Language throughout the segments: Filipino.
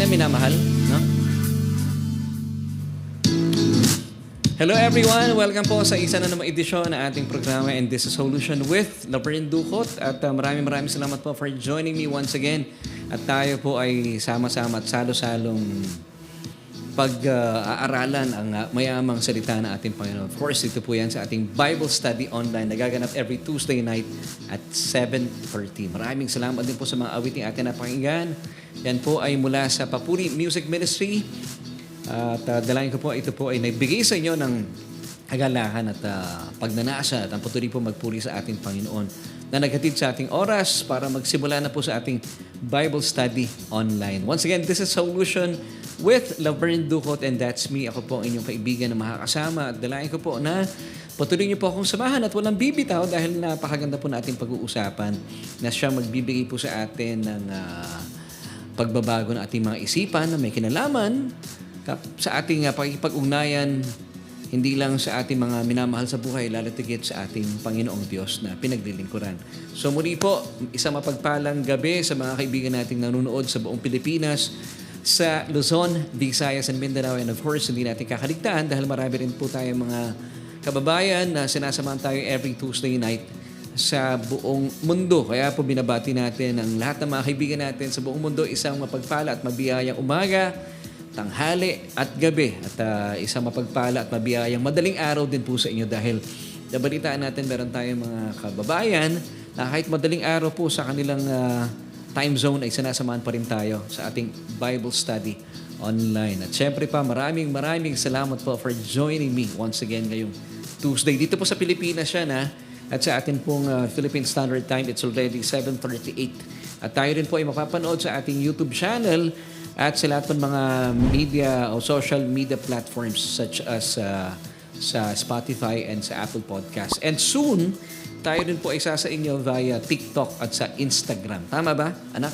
na minamahal, no? Hello everyone! Welcome po sa isa na namang edisyon ng ating programa and this is Solution with Laverne Ducot. At maraming salamat po for joining me once again. At tayo po ay sama-sama at salo-salong pag-aaralan ang mayamang salita ng ating Panginoon. Of course, ito po yan sa ating Bible Study Online. Nagaganap every Tuesday night at 7:30. Maraming salamat din po sa mga awiting ating napakinggan. Yan po ay mula sa Papuri Music Ministry. At dalayan ko po, ito po ay nagbigay sa inyo ng kagalahan at pagnanasa at ang patuloy po magpuri sa ating Panginoon na naghatid sa ating oras para magsimula na po sa ating Bible Study Online. Once again, this is Solution with Laverne Ducot and that's me. Ako po ang inyong kaibigan na makakasama at dalayan ko po na patuloy niyo po akong samahan at walang bibitaw dahil napakaganda po natin pag-uusapan na siya magbibigay po sa atin ng pagbabago ng ating mga isipan na may kinalaman sa ating pakikipag-ugnayan, hindi lang sa ating mga minamahal sa buhay, lalo tigit sa ating Panginoong Diyos na pinaglilingkuran. So muli po, isang mapagpalang gabi sa mga kaibigan nating nanonood sa buong Pilipinas, sa Luzon, Visayas, and Mindanao. And of course, hindi natin kakaligtaan dahil marami rin po tayong mga kababayan na sinasamahan tayo every Tuesday night sa buong mundo. Kaya po binabati natin ang lahat ng mga kaibigan natin sa buong mundo, isang mapagpala at mabiyayang umaga, tanghali at gabi at isang mapagpala at mabiyayang madaling araw din po sa inyo dahil nabalitaan natin meron tayong mga kababayan na kahit madaling araw po sa kanilang time zone ay sinasamahan pa rin tayo sa ating Bible Study Online. At syempre pa maraming salamat po for joining me once again ngayong Tuesday. Dito po sa Pilipinas siya na at sa atin pong Philippine Standard Time it's already 7:38. At tayo rin po ay mapapanood sa ating YouTube channel at sa lahat ng mga media o social media platforms such as sa Spotify and sa Apple Podcast. And soon, tayo din po ay sa inyo via TikTok at sa Instagram. Tama ba, anak?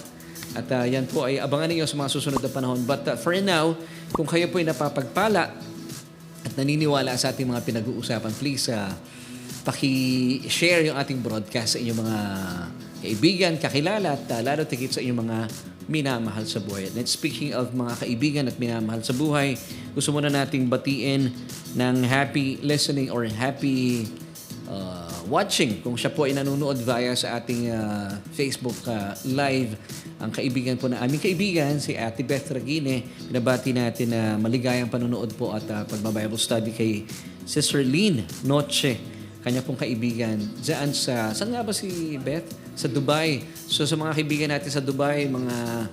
At yan po ay abangan niyo sa mga susunod na panahon. But for now, kung kayo po ay napapagpala at naniniwala sa ating mga pinag-uusapan, please paki-share yung ating broadcast sa inyong mga kaibigan, kakilala at lalo tigit sa inyong mga minamahal sa buhay. And speaking of mga kaibigan at minamahal sa buhay, gusto muna nating batiin ng happy listening or happy watching kung siya po ay nanonood via sa ating Facebook live. Ang kaibigan po na aming kaibigan, si Ate Beth Ragine, pinabati natin na maligayang panonood po at pagbabible study kay Sister Lynn Noche, kanya pong kaibigan. Diyan saan nga ba si Beth? Sa Dubai. So sa mga kaibigan natin sa Dubai, mga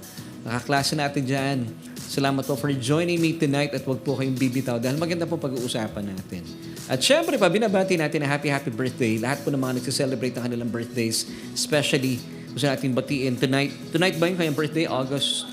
nakaklase natin dyan, salamat po for joining me tonight at wag po kayong bibitaw dahil maganda po pag-uusapan natin. At syempre pa, binabati natin na happy birthday. Lahat po ng mga nagsiselebrate ng kanilang birthdays, especially gusto natin batiin tonight. Tonight ba yung kanyang birthday? August.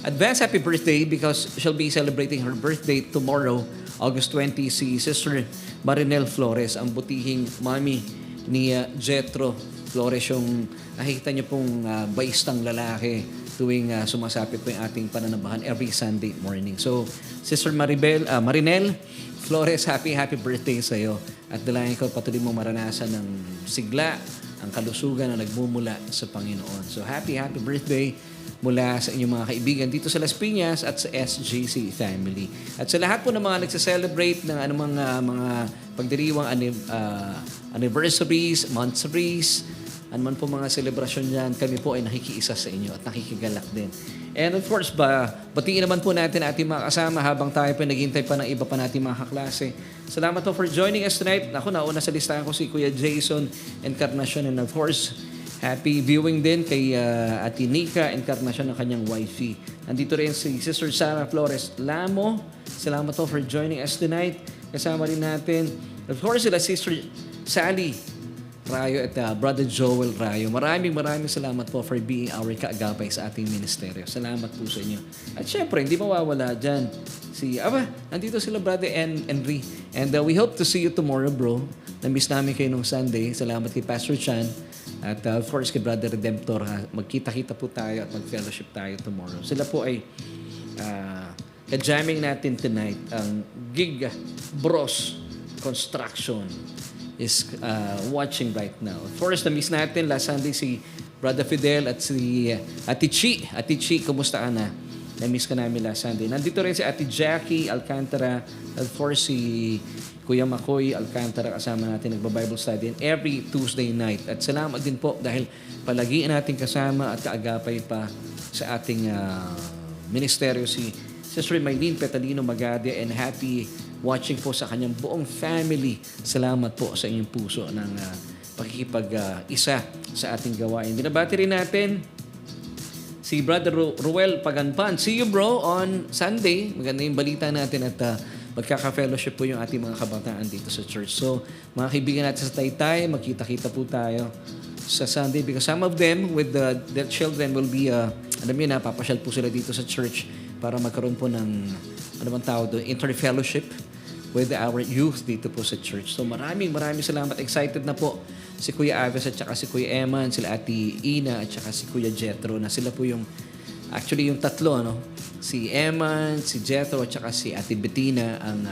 Advance happy birthday because she'll be celebrating her birthday tomorrow, August 20, si Sister Marinel Flores, ang butihing mami ni Jetro Flores, yung nakikita niyo pong baistang lalaki tuwing sumasapit po yung ating pananabahan every Sunday morning. So, Sister Marinel Flores, happy birthday sa iyo. At dalayan ko patuloy mo maranasan ng sigla, ang kalusugan na nagmumula sa Panginoon. So, happy birthday mula sa inyong mga kaibigan dito sa Las Piñas at sa SGC family. At sa lahat po ng mga nagse-celebrate ng anumang mga pagdiriwang anniversaries, monthsaries, anuman po mga selebrasyon dyan, kami po ay nakikiisa sa inyo at nakikigalak din. And of course, batiin naman po natin ating mga kasama habang tayo pa naghihintay pa ng iba pa nating mga kaklase. Salamat po for joining us tonight. Ako, nauna sa listahan ko si Kuya Jason Encarnacion and of course, happy viewing din kay Ate Nika Encarnacion ng kanyang wifey. Nandito rin si Sister Sarah Flores Lamo. Salamat po for joining us tonight. Kasama rin natin, of course, sila Sister Sally Rayo at Brother Joel Rayo. Maraming salamat po for being our kaagapay sa ating ministeryo. Salamat po sa inyo. At syempre, hindi mawawala dyan nandito sila Brother Henry. And we hope to see you tomorrow, bro. Na-miss namin kayo nung Sunday. Salamat kay Pastor Chan. At of course, kay Brother Redemptor. Magkita-kita po tayo at mag-fellowship tayo tomorrow. Sila po ay ka-jamming natin tonight. Ang Gig Bros Construction is watching right now. First, na-miss natin last Sunday si Brother Fidel at si Ate Chi. Ate Chi, kumusta ka na? Na-miss ka namin last Sunday. Nandito rin si Ate Jackie Alcantara. Of course, si Kuya Makoy Alcantara kasama natin nagba-Bible study every Tuesday night. At salamat din po dahil palagi natin kasama at kaagapay pa sa ating ministeryo si Sister Maylene Petalino Magade, and happy watching po sa kanyang buong family. Salamat po sa inyong puso ng pakikipag-isa sa ating gawain. Binabati rin natin si Brother Ruel Paganpan. See you bro on Sunday. Maganda yung balita natin at magkaka-fellowship po yung ating mga kabataan dito sa church. So, mga kaibigan natin sa Taytay, magkita-kita po tayo sa Sunday because some of them with their children will be, alam niyo na, papasyal po sila dito sa church para magkaroon po ng, ano bang tawag doon, inter-fellowship with our youth dito po sa church. So maraming salamat. Excited na po si Kuya Aves at saka si Kuya Eman, sila Ate Ina at saka si Kuya Jethro na sila po yung, actually yung tatlo, no? Si Eman, si Jethro at saka si Ate Bettina ang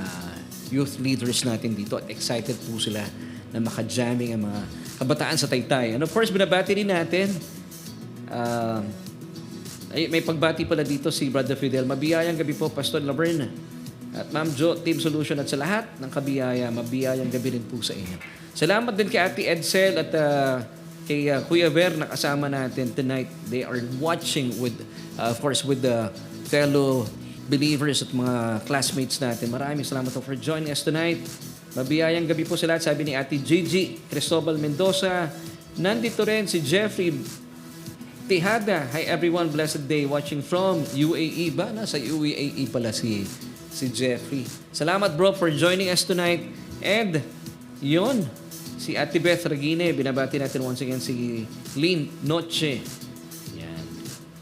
youth leaders natin dito at excited po sila na maka-jamming ang mga kabataan sa Taytay. And of course, binabati rin natin may pagbati pala dito si Brother Fidel. Mabiyayang gabi po, Pastor Laverne at Ma'am Jo, Team Solution at sa lahat ng kabiyaya, mabiyayang gabi rin po sa inyo. Salamat din kay Ate Edsel at kay Kuya Ver na kasama natin tonight. They are watching with, of course, with the fellow believers at mga classmates natin. Maraming salamat po for joining us tonight. Mabiyayang gabi po sa lahat. Sabi ni Ate Gigi Cristobal Mendoza. Nandito rin si Jeffrey Tihada. Hi everyone, blessed day watching from UAE ba? Nasa UAE pala si Jeffrey. Salamat bro for joining us tonight. And yun, si Ate Beth Regine, binabati natin once again si Lynn Noche. Yan.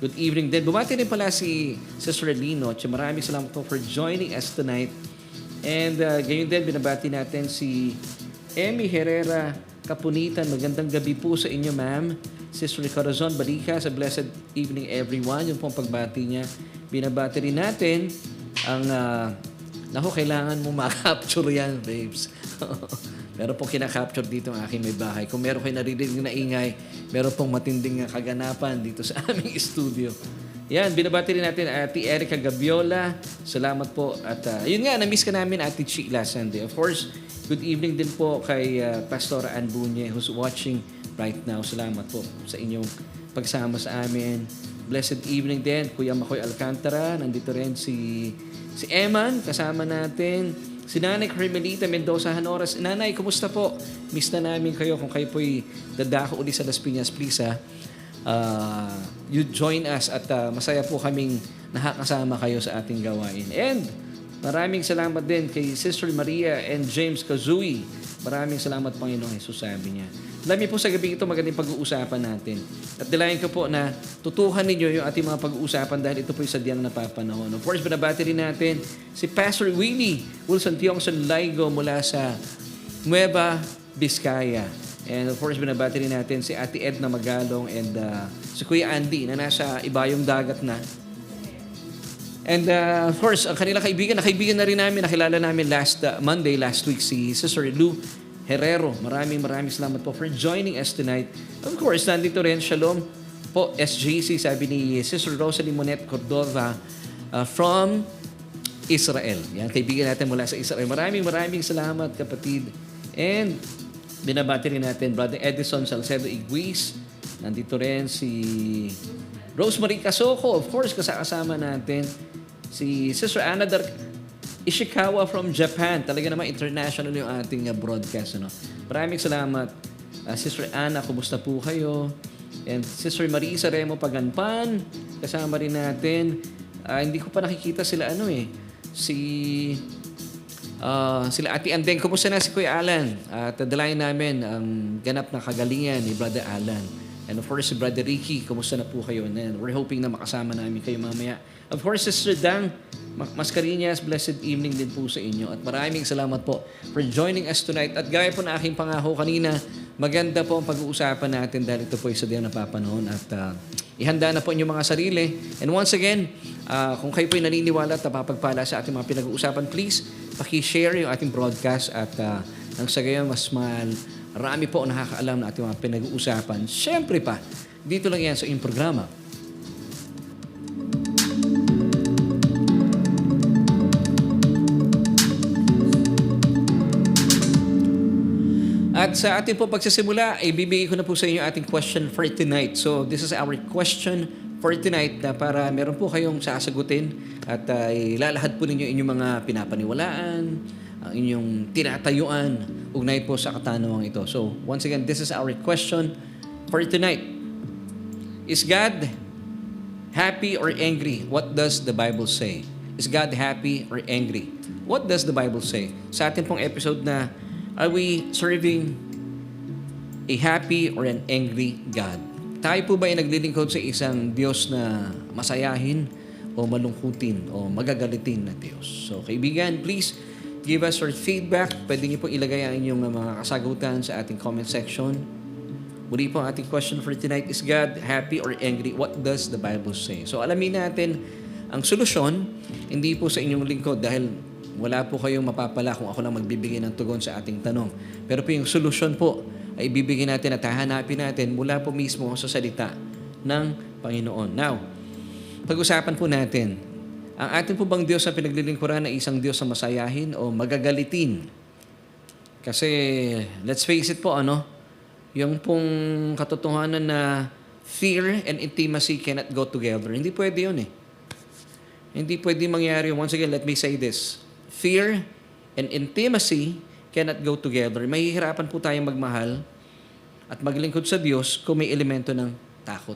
Good evening din. Bumati rin pala si Sister Lynn Noche. Maraming salamat po for joining us tonight. And gayon din, binabati natin si Emmy Herrera Kapunitan. Magandang gabi po sa inyo, ma'am. Sister Corazon Balica, sa blessed evening everyone. Yung pong pagbati niya. Binabati rin natin ang, kailangan mo makapture yan, babes. Meron pong kinakapture dito ang aking may bahay. Kung meron kayo naririnig na ingay, meron pong matinding kaganapan dito sa aming studio. Yan, binabati rin natin Ate Erica Gabiola. Salamat po. At yun nga, na-miss ka namin Ate Chi last Sunday. Of course, good evening din po kay Pastora Ann Bunye who's watching right now. Salamat po sa inyong pagsama sa amin. Blessed evening din, Kuya Makoy Alcantara. Nandito rin si Eman, kasama natin. Si Nanay Carmelita Mendoza Hanoras. Nanay, kumusta po? Miss na namin kayo. Kung kayo po'y dadako uli sa Las Piñas, please you join us at masaya po kaming nakakasama kayo sa ating gawain. And maraming salamat din kay Sister Maria and James Kazui. Maraming salamat, Panginoong Jesus, sabi niya. Dami po sa gabi ito magandang pag-uusapan natin. At dilayan ko po na tutuhan ninyo yung ating mga pag-uusapan dahil ito po yung sadyang napapanahon. Of course, binabati rin natin si Pastor Willie Wilson Tiongson Laigo mula sa Nueva Vizcaya. And of course, binabati rin natin si Ate Edna Magalong and si Kuya Andy na nasa ibayong dagat na. And of course, ang kanilang kaibigan na rin namin, nakilala namin last week, si Sister Lou Herrero. Maraming salamat po for joining us tonight. Of course, nandito rin, Shalom po, SJC, sabi ni Sister Rosalie Monet Cordova from Israel. Yan, kaibigan natin mula sa Israel. Maraming salamat, kapatid. And binabati rin natin Brother Edison Salcedo Iguis. Nandito rin si Rosemary Casoko, of course, kasama natin. Si Sister Anna Ishikawa from Japan. Talaga naman international yung ating broadcast. Ano? Maraming salamat. Sister Anna, kumusta po kayo? And Sister Marisa Remo Paganpan, kasama rin natin. Hindi ko pa nakikita sila sila Ate Andeng. Kumusta na si Kuya Alan? At dalayan namin ang ganap na kagalingan ni Brother Alan. And of course, si Brother Ricky, kumusta na po kayo? And we're hoping na makasama namin kayo mamaya. Of course, Sister Dang Mascarinhas, blessed evening din po sa inyo. At maraming salamat po for joining us tonight. At gaya po na aking pangako kanina, maganda po ang pag-uusapan natin dahil ito po ay sadyang napapanahon. At ihanda na po inyong mga sarili. And once again, kung kayo po ay naniniwala at napapagpala sa ating mga pinag-uusapan, please, paki-share yung ating broadcast at nang sa gayon, mas marami po ang nakakaalam na ating mga pinag-uusapan. Siyempre pa, dito lang yan sa inyong programa. At sa ating po pagsisimula, ay bibigay ko na po sa inyo ating question for tonight. So this is our question for tonight na para meron po kayong sasagutin at ilalahad po ninyo inyong mga pinapaniwalaan, ang inyong tinatayuan, ugnay po sa katanungang ito. So once again, this is our question for tonight. Is God happy or angry? What does the Bible say? Is God happy or angry? What does the Bible say? Sa ating pong episode na, are we serving a happy or an angry God? Tayo po ba ay naglilingkod sa isang Diyos na masayahin o malungkutin o magagalitin na Diyos? So kaibigan, please give us your feedback. Pwede niyo po ilagay ang inyong mga kasagutan sa ating comment section. Muli po ang ating question for tonight, is God happy or angry? What does the Bible say? So alamin natin ang solusyon, hindi po sa inyong lingkod dahil wala po kayong mapapala kung ako lang magbibigay ng tugon sa ating tanong. Pero po yung solusyon po ay ibibigay natin at hahanapin natin mula po mismo sa salita ng Panginoon. Now, pag-usapan po natin, ang ating po bang Diyos na pinaglilingkuran ay isang Diyos na masayahin o magagalitin? Kasi, let's face it po, yung pong katotohanan na fear and intimacy cannot go together. Hindi pwede yun eh. Hindi pwede mangyari. Once again, let me say this. Fear and intimacy cannot go together. Mahihirapan po tayong magmahal at maglingkod sa Diyos kung may elemento ng takot.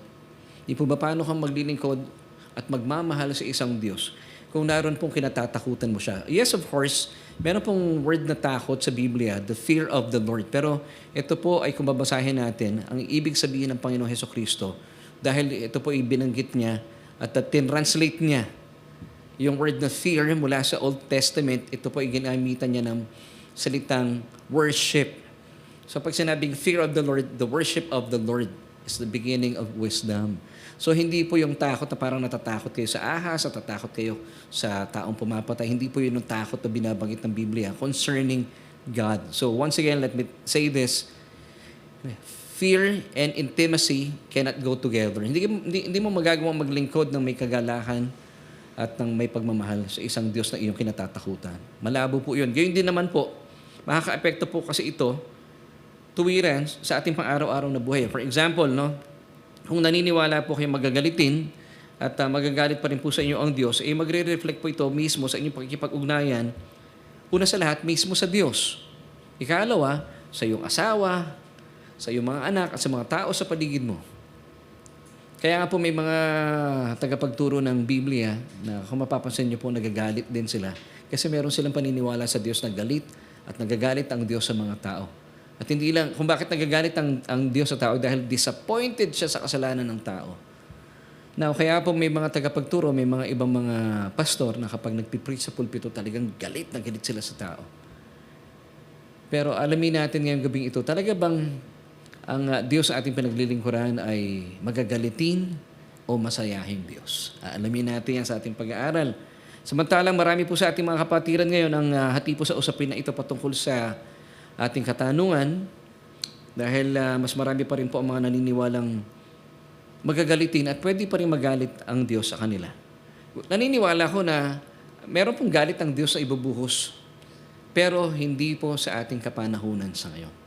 Di po ba paano kang maglilingkod at magmamahal sa isang Diyos kung naroon pong kinatatakutan mo siya? Yes, of course, meron pong word na takot sa Biblia, the fear of the Lord. Pero ito po ay kung babasahin natin, ang ibig sabihin ng Panginoong Hesukristo, dahil ito po ibinanggit niya at tinranslate niya yung word na fear mula sa Old Testament, ito po ay ginamitan niya ng salitang worship. So pag sinabing fear of the Lord, the worship of the Lord is the beginning of wisdom. So hindi po yung takot na parang natatakot kayo sa ahas, natatakot kayo sa taong pumapatay. Hindi po yun yung takot na binabanggit ng Biblia concerning God. So once again, let me say this. Fear and intimacy cannot go together. Hindi mo magagawang maglingkod ng may kagalakan at ng may pagmamahal sa isang Diyos na iyong kinatatakutan. Malabo po yun. Gayon din naman po, makaka-epekto po kasi ito, tuwiran sa ating pang-araw-araw na buhay. For example, kung naniniwala po kayo magagalitin at magagalit pa rin po sa inyo ang Diyos, magre-reflect po ito mismo sa inyong pakikipag-ugnayan, una sa lahat, mismo sa Diyos. Ikalawa, sa iyong asawa, sa iyong mga anak at sa mga tao sa paligid mo. Kaya nga po may mga tagapagturo ng Biblia na kung mapapansin niyo po nagagalit din sila kasi meron silang paniniwala sa Diyos na galit at nagagalit ang Diyos sa mga tao. At hindi lang, kung bakit nagagalit ang Diyos sa tao dahil disappointed siya sa kasalanan ng tao. Now, kaya po may mga tagapagturo, may mga ibang mga pastor na kapag nagpipreach sa pulpito talagang galit na galit sila sa tao. Pero alamin natin ngayong gabing ito, talaga bang ang Diyos sa ating pinaglilingkuran ay magagalitin o masayahing Diyos? Alamin natin yan sa ating pag-aaral. Samantalang marami po sa ating mga kapatiran ngayon ang hati po sa usapin na ito patungkol sa ating katanungan dahil mas marami pa rin po ang mga naniniwalang magagalitin at pwede pa rin magalit ang Diyos sa kanila. Naniniwala ko na meron pong galit ang Diyos na ibubuhos pero hindi po sa ating kapanahunan sa ngayon.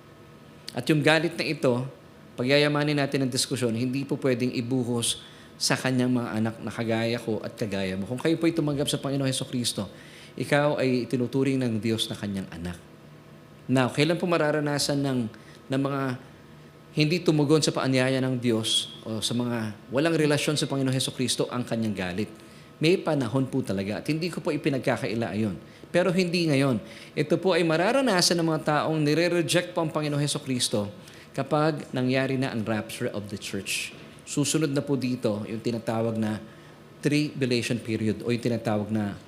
At yung galit na ito, pagyayamanin natin ang diskusyon, hindi po pwedeng ibuhos sa kanyang mga anak na kagaya ko at kagaya mo. Kung kayo po ay tumanggap sa Panginoon Hesukristo, ikaw ay itinuturing ng Diyos na kanyang anak. Now, kailan po mararanasan ng mga hindi tumugon sa paanyaya ng Diyos o sa mga walang relasyon sa Panginoon Hesukristo ang kanyang galit? May panahon po talaga at hindi ko po ipinagkakaila ayon. Pero hindi ngayon. Ito po ay mararanasan ng mga taong nire-reject po ang Panginoong Hesukristo kapag nangyari na ang rapture of the church. Susunod na po dito yung tinatawag na tribulation period o yung tinatawag na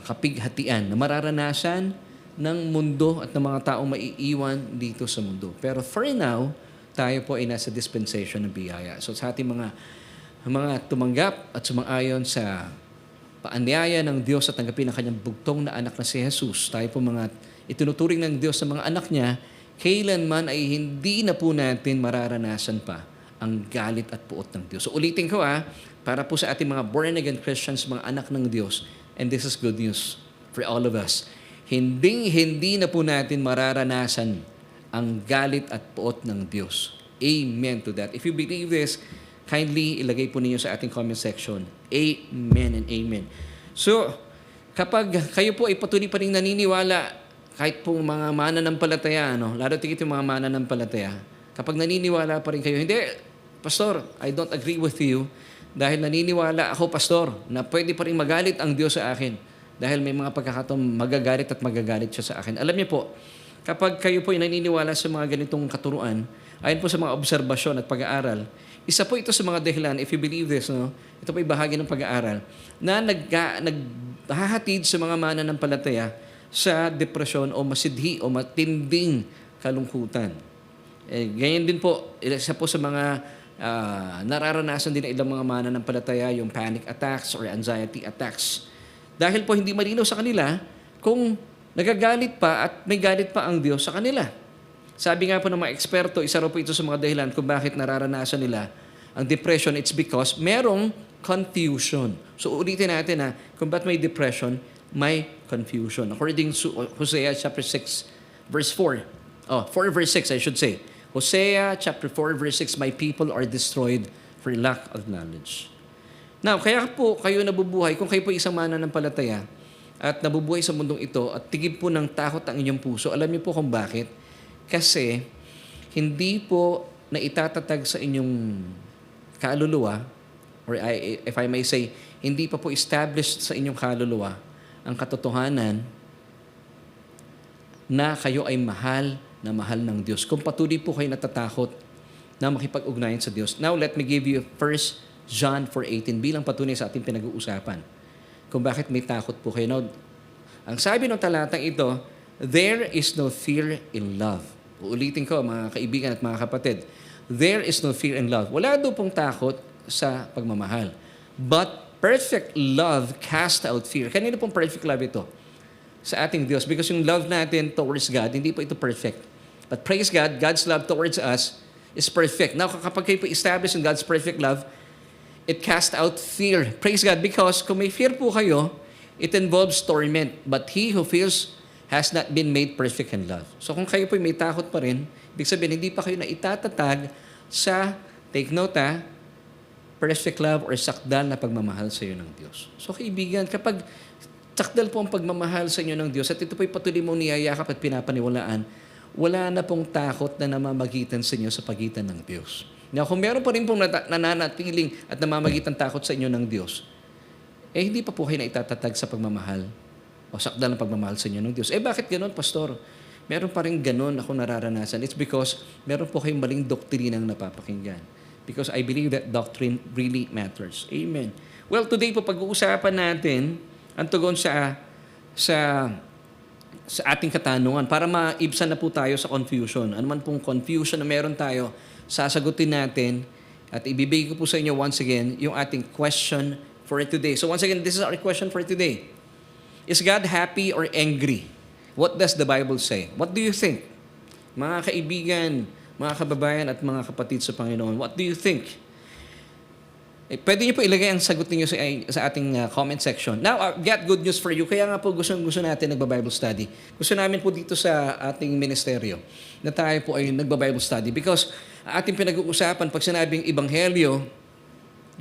kapighatian na mararanasan ng mundo at ng mga taong maiiwan dito sa mundo. Pero for now, tayo po ay nasa dispensation ng biyaya. So sa ating mga tumanggap at sumang-ayon sa paanyaya ng Diyos at tanggapin ang kanyang bugtong na anak na si Jesus, tayo po mga itinuturing ng Diyos sa mga anak niya, kailanman ay hindi na po natin mararanasan pa ang galit at puot ng Diyos. So ulitin ko para po sa ating mga born-again Christians, mga anak ng Diyos, and this is good news for all of us, hindi na po natin mararanasan ang galit at puot ng Diyos. Amen to that. If you believe this, kindly ilagay po ninyo sa ating comment section. Amen and amen. So, kapag kayo po ay patuloy pa rin naniniwala, kahit po mga mananampalataya, lalo tigit yung mga mananampalataya, kapag naniniwala pa rin kayo, hindi, Pastor, I don't agree with you dahil naniniwala ako, Pastor, na pwede pa rin magalit ang Diyos sa akin dahil may mga pagkakataong magagalit siya sa akin. Alam niyo po, kapag kayo po ay naniniwala sa mga ganitong katuruan, ayon po sa mga obserbasyon at pag-aaral, isa po ito sa mga dahilan, if you believe this, ito po ay bahagi ng pag-aaral, na naghahatid sa mga mananampalataya sa depresyon o masidhi o matinding kalungkutan. Ganyan din po, isa po sa mga nararanasan din ng ilang mga mananampalataya yung panic attacks or anxiety attacks. Dahil po hindi malinaw sa kanila kung nagagalit pa at may galit pa ang Diyos sa kanila. Sabi nga po ng mga eksperto, isa raw po ito sa mga dahilan kung bakit nararanasan nila ang depression. It's because merong confusion. So ulitin natin kung bakit may depression, may confusion. According to Hosea chapter 6 verse 4. 4 verse 6 I should say. Hosea chapter 4 verse 6, my people are destroyed for lack of knowledge. Now, kaya po kayo nabubuhay, kung kayo po isang mananampalataya at nabubuhay sa mundong ito at tigib po ng takot ang inyong puso, alam niyo po kung bakit? Kasi hindi po na itatatag sa inyong kaluluwa, or if I may say, hindi pa po established sa inyong kaluluwa ang katotohanan na kayo ay mahal na mahal ng Diyos. Kung patuloy po kayo natatakot na makipag-ugnayan sa Diyos. Now, let me give you 1 John 4:18 bilang patunay sa ating pinag-uusapan. Kung bakit may takot po kayo. Now, ang sabi ng talatang ito, there is no fear in love. Uulitin ko, mga kaibigan at mga kapatid. There is no fear in love. Wala daw pong takot sa pagmamahal. But perfect love cast out fear. Kanino pong perfect love ito? Sa ating Diyos. Because yung love natin towards God, hindi po ito perfect. But praise God, God's love towards us is perfect. Now, kapag kayo po established in God's perfect love, it cast out fear. Praise God, because kung may fear po kayo, it involves torment. But he who fears has not been made perfect in love. So kung kayo po may takot pa rin, ibig sabihin, hindi pa kayo na itatatag sa, take note perfect love or sakdal na pagmamahal sa iyo ng Diyos. So kaibigan, kapag sakdal po ang pagmamahal sa inyo ng Diyos at ito po'y patuloy mong niyayakap at pinapaniwalaan, wala na pong takot na namamagitan sa inyo sa pagitan ng Diyos. Now, kung meron pa rin pong nananatiling at namamagitan takot sa inyo ng Diyos, hindi pa po kayo na itatatag sa pagmamahal o sakdal ng pagmamahal sa inyo ng Diyos. Bakit ganun, Pastor? Meron pa rin ganun ako nararanasan. It's because meron po kayong maling doktrinang napapakinggan. Because I believe that doctrine really matters. Amen. Well, today po pag-uusapan natin ang tugon sa ating katanungan para maibsan na po tayo sa confusion. Ano man pong confusion na meron tayo, sasagutin natin at ibibigay ko po sa inyo once again yung ating question for today. So once again, this is our question for today. Is God happy or angry? What does the Bible say? What do you think? Mga kaibigan, mga kababayan at mga kapatid sa Panginoon, what do you think? Pwede niyo po ilagay ang sagot niyo sa ating comment section. Now, I've got good news for you. Kaya nga po gusto natin nagba-Bible study. Gusto namin po dito sa ating ministeryo na tayo po ay nagba-Bible study because ating pinag-uusapan pag sinabing Ebanghelyo,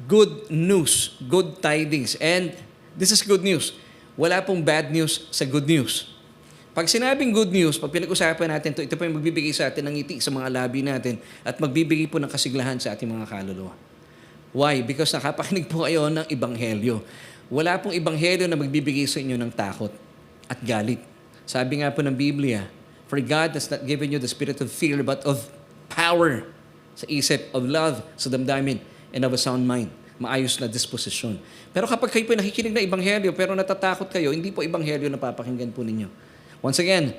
good news, good tidings. And this is good news. Wala pong bad news sa good news. Pag sinabing good news, pag pinag-usapan natin ito po yung magbibigay sa atin ng ngiti sa mga labi natin at magbibigay po ng kasiglahan sa ating mga kaluluwa. Why? Because nakapakinig po kayo ng Ebanghelyo. Wala pong Ebanghelyo na magbibigay sa inyo ng takot at galit. Sabi nga po ng Biblia, for God has not given you the spirit of fear but of power sa isip, of love sa damdamin, and of a sound mind. Maayos na disposisyon. Pero kapag kayo po nakikinig na Ebanghelyo pero natatakot kayo, hindi po Ebanghelyo na papakinggan po ninyo. Once again,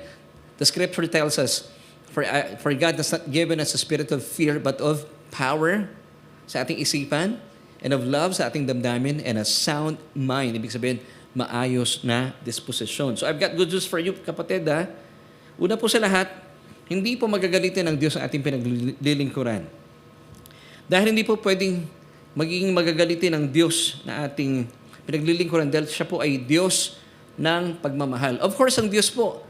the scripture tells us, for God has not given us a spirit of fear but of power sa ating isipan, and of love sa ating damdamin, and a sound mind. Ibig sabihin, maayos na disposisyon. So I've got good news for you, kapatid. Una po sa lahat, hindi po magagalitin ng Diyos ang ating pinaglilingkuran. Dahil hindi po pwedeng magiging magagalitin ng Diyos na ating pinaglilingkuran dahil siya po ay Diyos ng pagmamahal. Of course, ang Diyos po,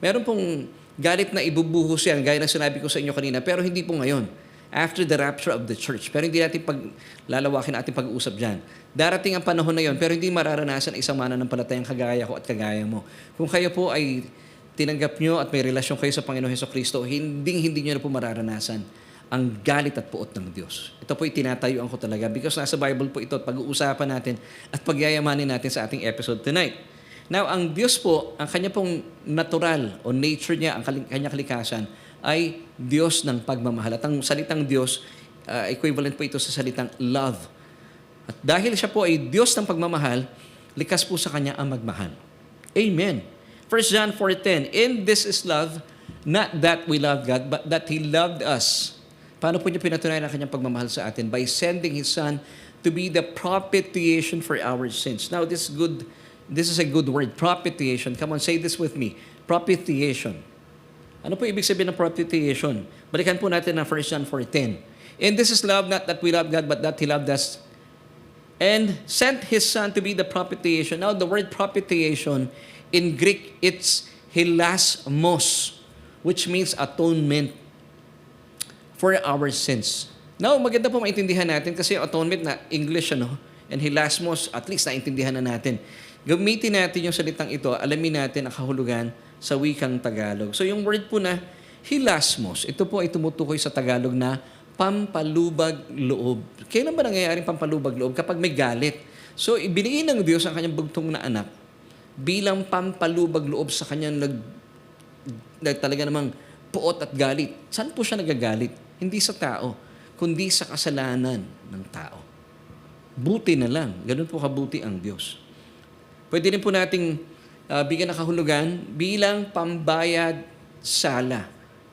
meron pong galit na ibubuhos yan, gaya ng sinabi ko sa inyo kanina, pero hindi po ngayon. After the rapture of the church. Pero hindi natin lalawakin ating pag-uusap dyan. Darating ang panahon na yon, pero hindi mararanasan isang mananampalatayang kagaya ko at kagaya mo. Kung kayo po ay tinanggap nyo at may relasyon kayo sa Panginoon Hesukristo, hindi nyo na po mararanasan ang galit at puot ng Diyos. Ito po itinatayuan ko talaga because nasa Bible po ito at pag-uusapan natin at pagyayamanin natin sa ating episode tonight. Now, ang Diyos po, ang kanya pong natural o nature niya, ang kanya kalikasan, ay Diyos ng pagmamahal. At ang salitang Diyos, equivalent po ito sa salitang love. At dahil siya po ay Diyos ng pagmamahal, likas po sa kanya ang magmahal. Amen. 1 John 4:10, "In this is love, not that we love God, but that He loved us." Paano po niya pinatunayan ang kanyang pagmamahal sa atin? By sending His Son to be the propitiation for our sins. Now, this is a good word, propitiation. Come on, say this with me. Propitiation. Ano po ibig sabihin ng propitiation? Balikan po natin ang 1 John 4:10. "And this is love, not that we love God, but that He loved us and sent His Son to be the propitiation." Now, the word propitiation, in Greek, it's hilasmos, which means atonement for our sins. Now, maganda po maintindihan natin kasi atonement na English, and hilasmos, at least naintindihan na natin. Gamitin natin yung salitang ito, alamin natin ang kahulugan sa wikang Tagalog. So yung word po na hilasmos, ito po ay tumutukoy sa Tagalog na pampalubag loob. Kailan ba nangyayaring pampalubag loob? Kapag may galit. So ibiniin ng Diyos ang kanyang bugtong na anak bilang pampalubag loob sa kanyang talaga namang puot at galit. Saan po siya nagagalit? Hindi sa tao, kundi sa kasalanan ng tao. Buti na lang. Ganun po kabuti ang Diyos. Pwede rin po nating bigyan ng kahulugan bilang pambayad sala.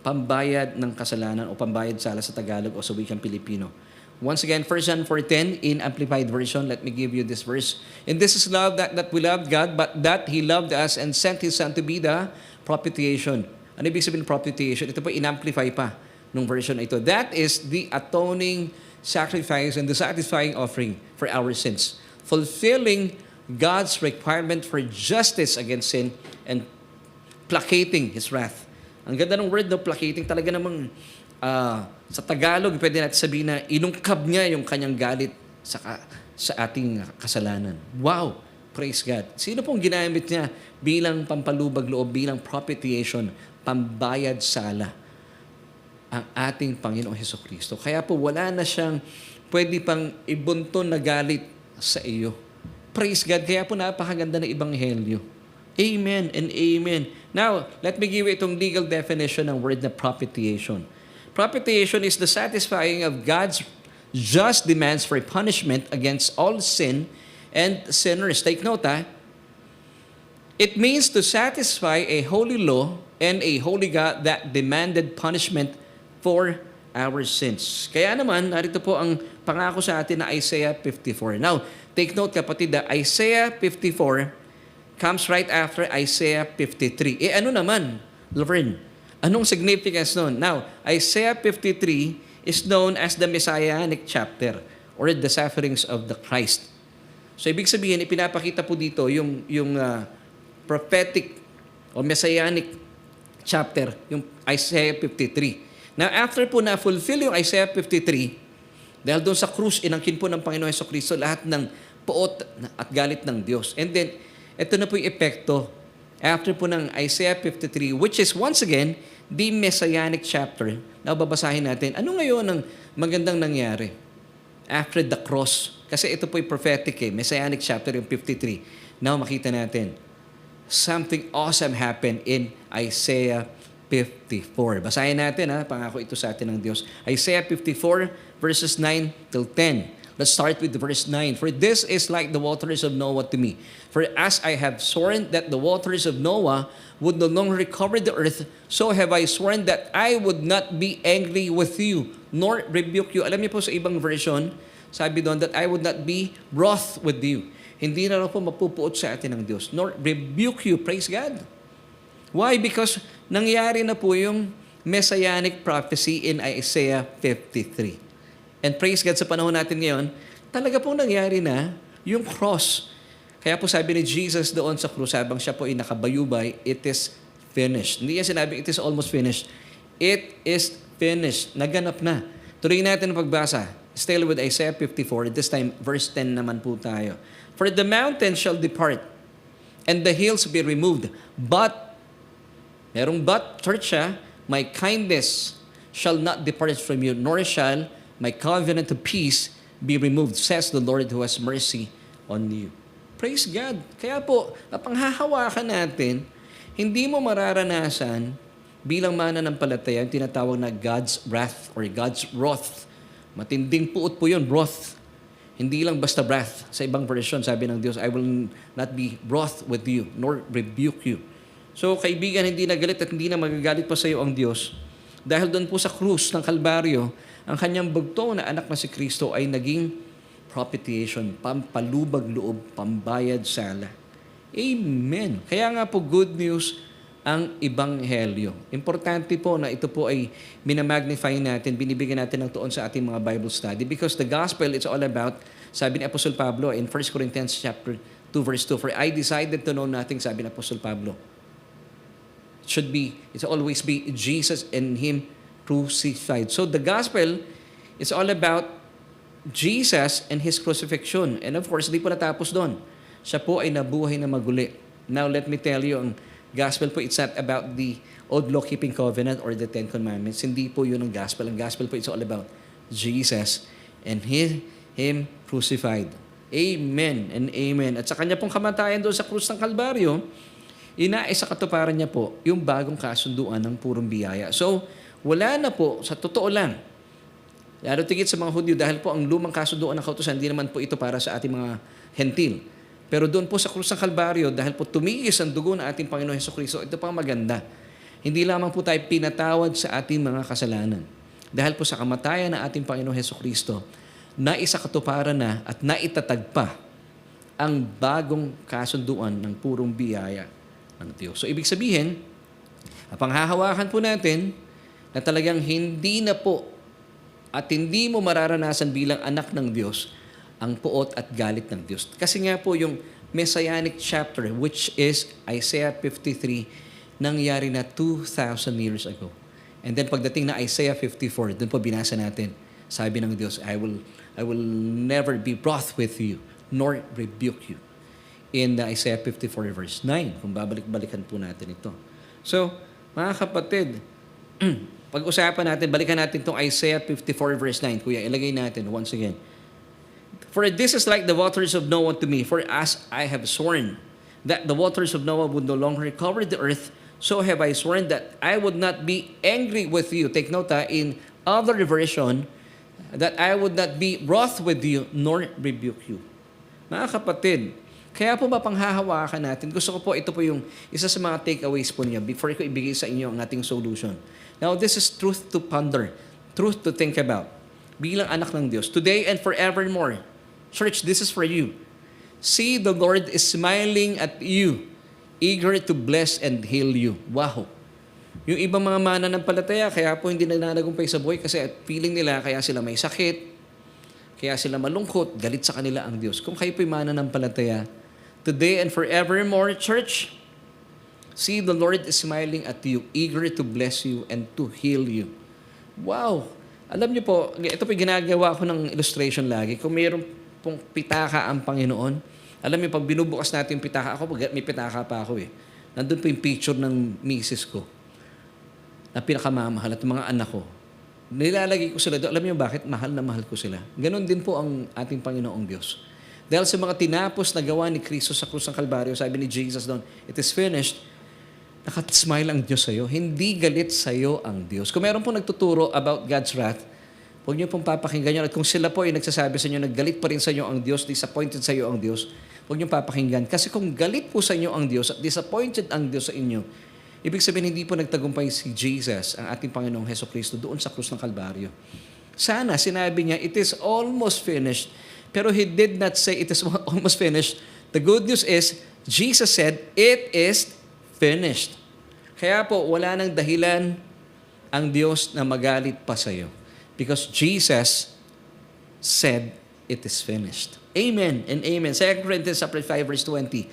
Pambayad ng kasalanan o pambayad sala sa Tagalog o sa wikang Pilipino. Once again, 1 John 4:10 in Amplified Version. Let me give you this verse. "And this is love, that we loved God, but that He loved us and sent His Son to be the propitiation." Ano ibig sabihin ng propitiation? Ito po in-amplify pa nung version na ito. That is the atoning sacrifice and the satisfying offering for our sins. Fulfilling God's requirement for justice against sin and placating His wrath. Ang ganda ng word, placating, talaga namang sa Tagalog, pwede natin sabihin na inungkab niya yung kanyang galit sa ating kasalanan. Wow! Praise God. Sino pong ginamit niya bilang pampalubag loob, bilang propitiation, pambayad sala? Ang ating Panginoong Hesukristo. Kaya po wala na siyang pwede pang ibunton na galit sa iyo. Praise God. Kaya po napakaganda ng Ebanghelyo. Amen and amen. Now, let me give you itong legal definition ng word na propitiation. Propitiation is the satisfying of God's just demands for punishment against all sin and sinners. Take note, It means to satisfy a holy law and a holy God that demanded punishment for our sins. Kaya naman, narito po ang pangako sa atin na Isaiah 54. Now, take note kapatid, Isaiah 54 comes right after Isaiah 53. Ano naman, Laverne? Anong significance nun? Now, Isaiah 53 is known as the Messianic chapter or the sufferings of the Christ. So, ibig sabihin, ipinapakita po dito yung prophetic o Messianic chapter, yung Isaiah 53. Now, after po na-fulfill yung Isaiah 53, dahil doon sa krus, inangkin po ng Panginoon Hesukristo lahat ng puot at galit ng Diyos. And then, ito na po yung epekto after po ng Isaiah 53, which is once again, the Messianic chapter. Now, babasahin natin, ano ngayon ang magandang nangyari after the cross? Kasi ito po yung prophetic Messianic chapter yung 53. Now, makita natin, something awesome happened in Isaiah 54. Basahin natin, pangako ito sa atin ng Diyos. Isaiah 54, verses 9 till 10. Let's start with verse 9. "For this is like the waters of Noah to me. For as I have sworn that the waters of Noah would no longer recover the earth, so have I sworn that I would not be angry with you, nor rebuke you." Alam niyo po sa ibang version, sabi doon that I would not be wroth with you. Hindi na po mapupuot sa atin ng Diyos, nor rebuke you. Praise God. Why? Because nangyari na po yung Messianic prophecy in Isaiah 53. And praise God, sa panahon natin ngayon, talaga pong nangyari na yung cross. Kaya po sabi ni Jesus doon sa krus, habang siya po ay nakabayubay, it is finished. Hindi yan sinabi, it is almost finished. It is finished. Naganap na. Tuloy natin ang pagbasa. Still with Isaiah 54, this time verse 10 naman po tayo. For the mountains shall depart, and the hills be removed. But, merong but, church my kindness shall not depart from you, nor shall my covenant of peace be removed, says the Lord who has mercy on you. Praise God. Kaya po, panghahawakan natin, hindi mo mararanasan bilang mananampalataya yung tinatawag na God's wrath or God's wrath. Matinding puot po yun, wrath. Hindi lang basta wrath. Sa ibang version, sabi ng Diyos, I will not be wroth with you, nor rebuke you. So, kaibigan, hindi na galit at hindi na magagalit pa sa iyo ang Diyos. Dahil doon po sa krus ng Kalbaryo, ang kanyang bugtong na anak na si Kristo ay naging propitiation, pampalubag loob, pambayad sala. Amen. Kaya nga po good news ang Ebanghelyo. Importante po na ito po ay minamagnify natin, binibigyan natin ng tuon sa ating mga Bible study because the gospel, it's all about, sabi ni Apostol Pablo in 1 Corinthians chapter 2 verse 2, for I decided to know nothing, sabi ni Apostol Pablo. It's always be Jesus and Him crucified. So the gospel is all about Jesus and His crucifixion. And of course, di po natapos doon. Siya po ay nabuhay na maguli. Now, let me tell you, ang gospel po, it's not about the old law-keeping covenant or the Ten Commandments. Hindi po yun ang gospel. Ang gospel po, it's all about Jesus and Him crucified. Amen and amen. At sa kanya pong kamatayan doon sa krus ng Kalbaryo, inais sa katuparan niya po yung bagong kasunduan ng purong biyaya. So, wala na po, sa totoo lang, lalo tigit sa mga Hudyo dahil po ang lumang kasunduan ng kautusan, hindi naman po ito para sa ating mga hentil. Pero doon po sa krus ng Kalbaryo, dahil po tumigis ang dugo ng ating Panginoon Hesukristo, ito pang maganda. Hindi lamang po tayo pinatawad sa ating mga kasalanan. Dahil po sa kamatayan ng ating Panginoon Hesukristo, naisakatuparan na at naitatag pa ang bagong kasunduan ng purong biyaya ng Diyos. So, ibig sabihin, panghahawakan po natin na talagang hindi na po at hindi mo mararanasan bilang anak ng Diyos ang puot at galit ng Diyos. Kasi nga po yung Messianic chapter, which is Isaiah 53, nangyari na 2,000 years ago. And then pagdating na Isaiah 54, doon po binasa natin, sabi ng Diyos, I will never be wroth with you, nor rebuke you. In Isaiah 54 verse 9, kung babalik-balikan po natin ito. So, mga kapatid, pag-usapan natin, balikan natin itong Isaiah 54 verse 9. Kuya, ilagay natin once again. For this is like the waters of Noah to me, for as I have sworn that the waters of Noah would no longer cover the earth, so have I sworn that I would not be angry with you. Take note in other version, that I would not be wroth with you, nor rebuke you. Mga kapatid, kaya po ba panghahawakan natin? Gusto ko po, ito po yung isa sa mga takeaways po niya before ko ibigay sa inyo ang ating solution. Now, this is truth to ponder, truth to think about. Bilang anak ng Diyos, today and forevermore. Church, this is for you. See, the Lord is smiling at you, eager to bless and heal you. Wow! Yung ibang mga mananampalataya, kaya po hindi nananagumpay sa buhay kasi feeling nila kaya sila may sakit, kaya sila malungkot, galit sa kanila ang Diyos. Kung kayo po'y mananampalataya, today and forevermore, church, see, the Lord is smiling at you, eager to bless you and to heal you. Wow! Alam niyo po, ito po ginagawa ko ng illustration lagi. Kung mayroon pong pitaka ang Panginoon, alam niyo, pag binubukas natin yung pitaka, ako, may pitaka pa ako eh. Nandun po yung picture ng misis ko na pinakamamahal at mga anak ko. Nilalagay ko sila doon. Alam niyo bakit? Mahal na mahal ko sila. Ganon din po ang ating Panginoong Diyos. Dahil sa mga tinapos na gawa ni Kristo sa krus ng Kalbaryo, sabi ni Jesus doon, it is finished, nakat-smile ang Diyos sa iyo. Hindi galit sa iyo ang Diyos. Kung meron po nagtuturo about God's wrath, huwag niyo pong papakinggan yun. At kung sila po ay nagsasabi sa inyo, naggalit pa rin sa inyo ang Diyos, disappointed sa iyo ang Diyos, huwag niyo papakinggan. Kasi kung galit po sa inyo ang Diyos at disappointed ang Diyos sa inyo, ibig sabihin hindi po nagtagumpay si Jesus, ang ating Panginoong Hesukristo, doon sa krus ng Kalbaryo. Sana, sinabi niya, it is almost finished. Pero He did not say it is almost finished. The good news is, Jesus said, it is finished. Kaya po, wala nang dahilan ang Diyos na magalit pa sa iyo. Because Jesus said, it is finished. Amen and amen. 2 Corinthians 5 verse 20.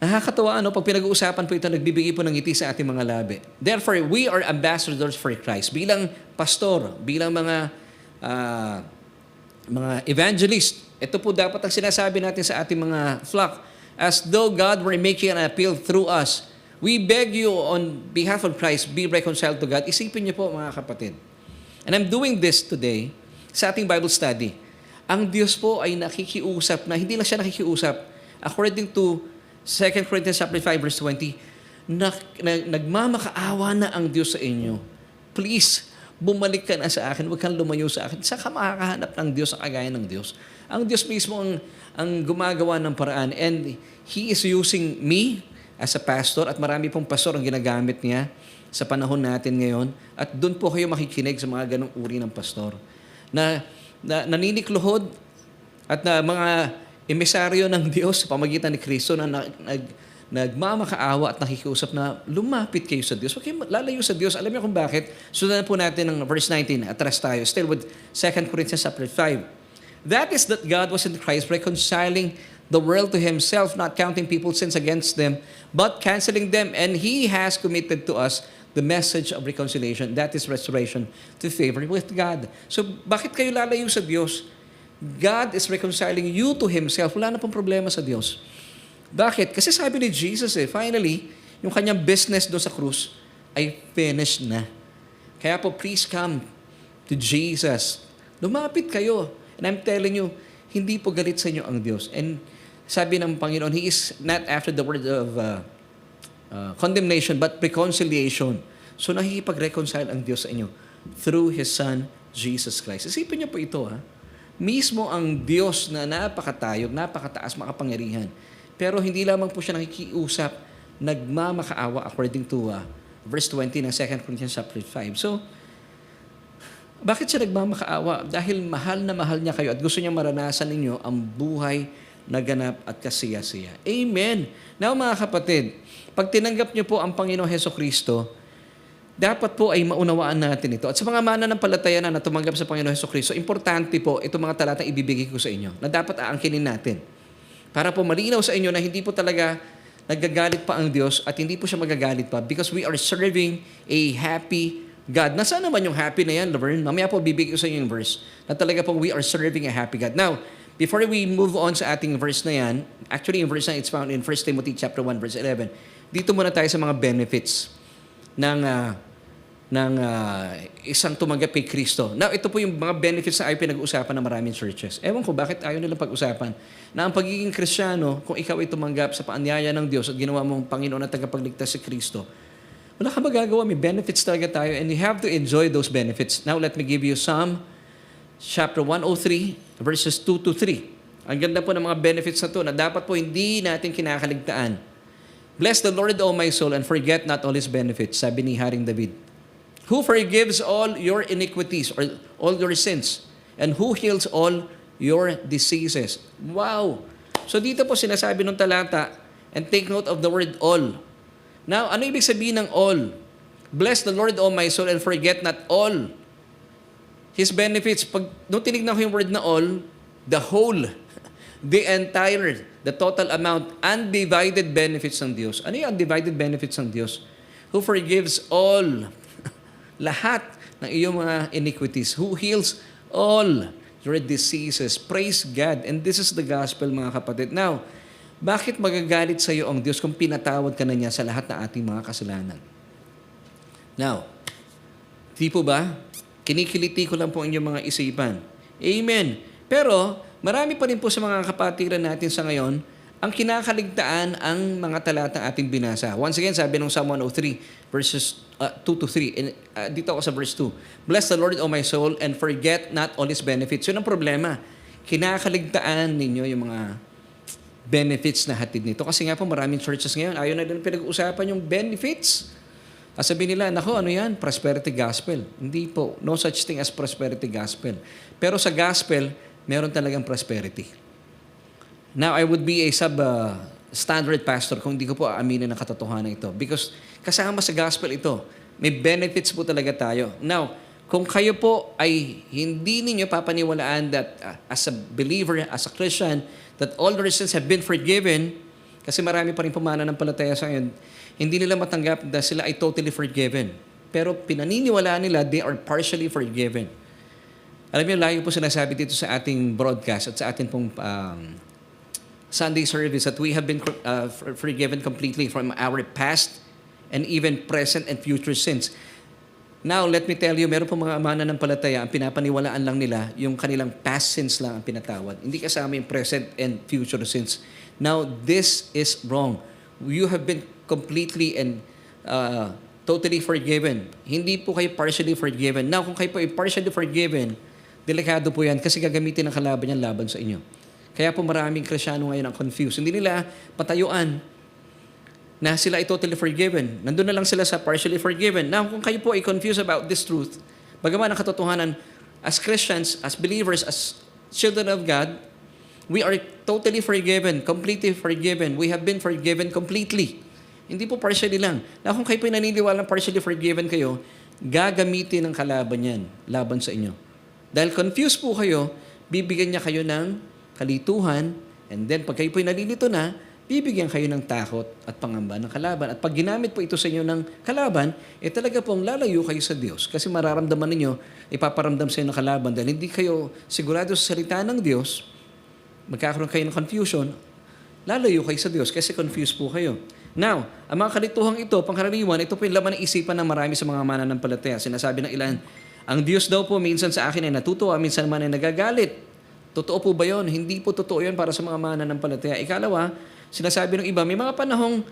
Nakakatawa, ano, pag pinag-uusapan po ito, nagbibigay po ng ngiti sa ating mga labi. Therefore, we are ambassadors for Christ. Bilang pastor, bilang mga evangelist, ito po dapat ang sinasabi natin sa ating mga flock. As though God were making an appeal through us, we beg you on behalf of Christ, be reconciled to God. Isipin niyo po, mga kapatid. And I'm doing this today sa ating Bible study. Ang Diyos po ay nakikiusap na, hindi lang siya nakikiusap. According to 2 Corinthians 5 verse 20, nagmamakaawa na ang Diyos sa inyo. Please, bumalik ka na sa akin, huwag kang lumayo sa akin. Saan ka makakahanap ng Diyos sa kagaya ng Diyos? Ang Diyos mismo ang gumagawa ng paraan. And He is using me as a pastor at marami pong pastor ang ginagamit niya sa panahon natin ngayon. At doon po kayo makikinig sa mga ganong uri ng pastor. Na naninikluhod at na mga emisaryo ng Diyos sa pamagitan ni Kristo na nagmamakaawa at nakikiusap na lumapit kayo sa Diyos. Huwag kayo lalayo sa Diyos. Alam niyo kung bakit? Sundan po natin ang verse 19. Atras tayo. Still with 2 Corinthians 5. That is that God was in Christ reconciling the world to Himself, not counting people's sins against them, but canceling them. And He has committed to us the message of reconciliation. That is restoration to favor with God. So, bakit kayo lalayo sa Diyos? God is reconciling you to Himself. Wala na pong problema sa Diyos. Bakit? Kasi sabi ni Jesus finally, yung kanyang business doon sa krus ay finished na. Kaya po, please come to Jesus. Lumapit kayo. And I'm telling you, hindi po galit sa inyo ang Diyos. And sabi ng Panginoon, He is not after the word of condemnation, but reconciliation. So nakikipag-reconcile ang Diyos sa inyo through His Son, Jesus Christ. Isipin niyo po ito, mismo ang Diyos na napakatayog, napakataas, makapangyarihan. Pero hindi lamang po siya nakikiusap, nagmamakaawa according to verse 20 ng 2 Corinthians 5. So, bakit siya nagmamakaawa? Dahil mahal na mahal niya kayo at gusto niya maranasan ninyo ang buhay na ganap at kasiya-siya. Amen! Now mga kapatid, pag tinanggap niyo po ang Panginoong Hesukristo, dapat po ay maunawaan natin ito. At sa mga mananampalataya na tumanggap sa Panginoon Hesukristo, importante po itong mga talatang ibibigay ko sa inyo na dapat aangkinin natin. Para po malinaw sa inyo na hindi po talaga nagagalit pa ang Diyos at hindi po siya magagalit pa because we are serving a happy God. Nasaan naman yung happy na yan, Laverne? Mamaya po bibigay ko sa inyo yung verse na talaga po we are serving a happy God. Now, before we move on sa ating verse na yan, actually yung verse na it's found in 1 Timothy chapter 1 verse 11. Dito muna tayo sa mga benefits ng isang tumanggap kay Kristo. Now, ito po yung mga benefits na ay pinag-uusapan ng maraming churches. Ewan ko bakit ayaw nilang pag-usapan na ang pagiging Kristiyano, kung ikaw ay tumanggap sa paanyaya ng Diyos at ginawa mong Panginoon at tagapagligtas si Kristo, wala ka magagawa. May benefits talaga tayo and you have to enjoy those benefits. Now, let me give you Psalm chapter 103 verses 2 to 3. Ang ganda po ng mga benefits na to na dapat po hindi natin kinakaligtaan. Bless the Lord, O my soul, and forget not all His benefits, sabi ni Haring David. Who forgives all your iniquities or all your sins, and who heals all your diseases. Wow! So dito po sinasabi ng talata, and take note of the word all. Now, ano ibig sabihin ng all? Bless the Lord, O my soul, and forget not all His benefits. Pag nung tinignan ko yung word na all, the whole, the entire, the total amount, undivided benefits ng Diyos. Ano yung undivided benefits ng Diyos? Who forgives all, lahat ng iyong mga iniquities. Who heals all your diseases. Praise God. And this is the gospel, mga kapatid. Now, bakit magagalit sa iyo ang Diyos kung pinatawad ka na niya sa lahat ng ating mga kasalanan? Now, di po ba? Kinikiliti ko lang po ang inyong mga isipan. Amen. Pero, marami pa rin po sa mga kapatiran natin sa ngayon, ang kinakaligtaan ang mga talatang ating binasa. Once again, sabi ng Psalm 103, verses 2 to 3. And, dito ako sa verse 2. Bless the Lord, O my soul, and forget not all His benefits. Yun ang problema. Kinakaligtaan ninyo yung mga benefits na hatid nito. Kasi nga po, maraming churches ngayon, ayaw na din pinag-uusapan yung benefits. Sabihin nila, nako, ano yan? Prosperity gospel. Hindi po. No such thing as prosperity gospel. Pero sa gospel, meron talagang prosperity. Now, I would be a standard pastor kung hindi ko po aaminin ang katotohanan ito. Because kasama sa gospel ito, may benefits po talaga tayo. Now, kung kayo po ay hindi ninyo papaniwalaan that as a believer, as a Christian, that all your sins have been forgiven, Kasi marami pa rin pamananampalataya sa ngayon, hindi nila matanggap na sila ay totally forgiven. Pero pinaniniwalaan nila, they are partially forgiven. Alam niyo, lagi po sinasabi dito sa ating broadcast at sa ating pong Sunday service that we have been forgiven completely from our past and even present and future sins. Now, let me tell you, meron po mga mananampalataya, ang pinapaniwalaan lang nila, yung kanilang past sins lang ang pinatawad. Hindi kasama yung present and future sins. Now, this is wrong. You have been completely and totally forgiven. Hindi po kayo partially forgiven. Now, kung kayo po ay partially forgiven, delikado po yan kasi gagamitin ng kalaban yan laban sa inyo. Kaya po maraming Kristiyano ngayon ang confused. Hindi nila patayuan na sila ay totally forgiven. Nandun na lang sila sa partially forgiven. Now, kung kayo po ay confused about this truth, bagaman ang katotohanan, as Christians, as believers, as children of God, we are totally forgiven, completely forgiven. We have been forgiven completely. Hindi po partially lang. Now, kung kayo po ay naniniwalang partially forgiven kayo, gagamitin ng kalaban yan, laban sa inyo. Dahil confused po kayo, bibigyan niya kayo ng kalituhan, and then pag kayo po ay nalilito na, bibigyan kayo ng takot at pangamba ng kalaban. At pag ginamit po ito sa inyo ng kalaban, talaga pong lalayo kayo sa Diyos. Kasi mararamdaman ninyo, ipaparamdam sa inyo ng kalaban dahil hindi kayo sigurado sa salita ng Diyos, magkakaroon kayo ng confusion, lalayo kayo sa Diyos kasi confused po kayo. Now, ang mga kalituhang ito, pangkaraniwan, ito po yung laman ng isipan ng marami sa mga mananampalataya. Sinasabi ng ilan, ang Diyos daw po minsan sa akin ay natutuwa, minsan man ay nagagalit. Totoo po ba yun? Hindi po totoo yun para sa mga mananampalataya. Ikalawa, sinasabi ng iba, may mga panahong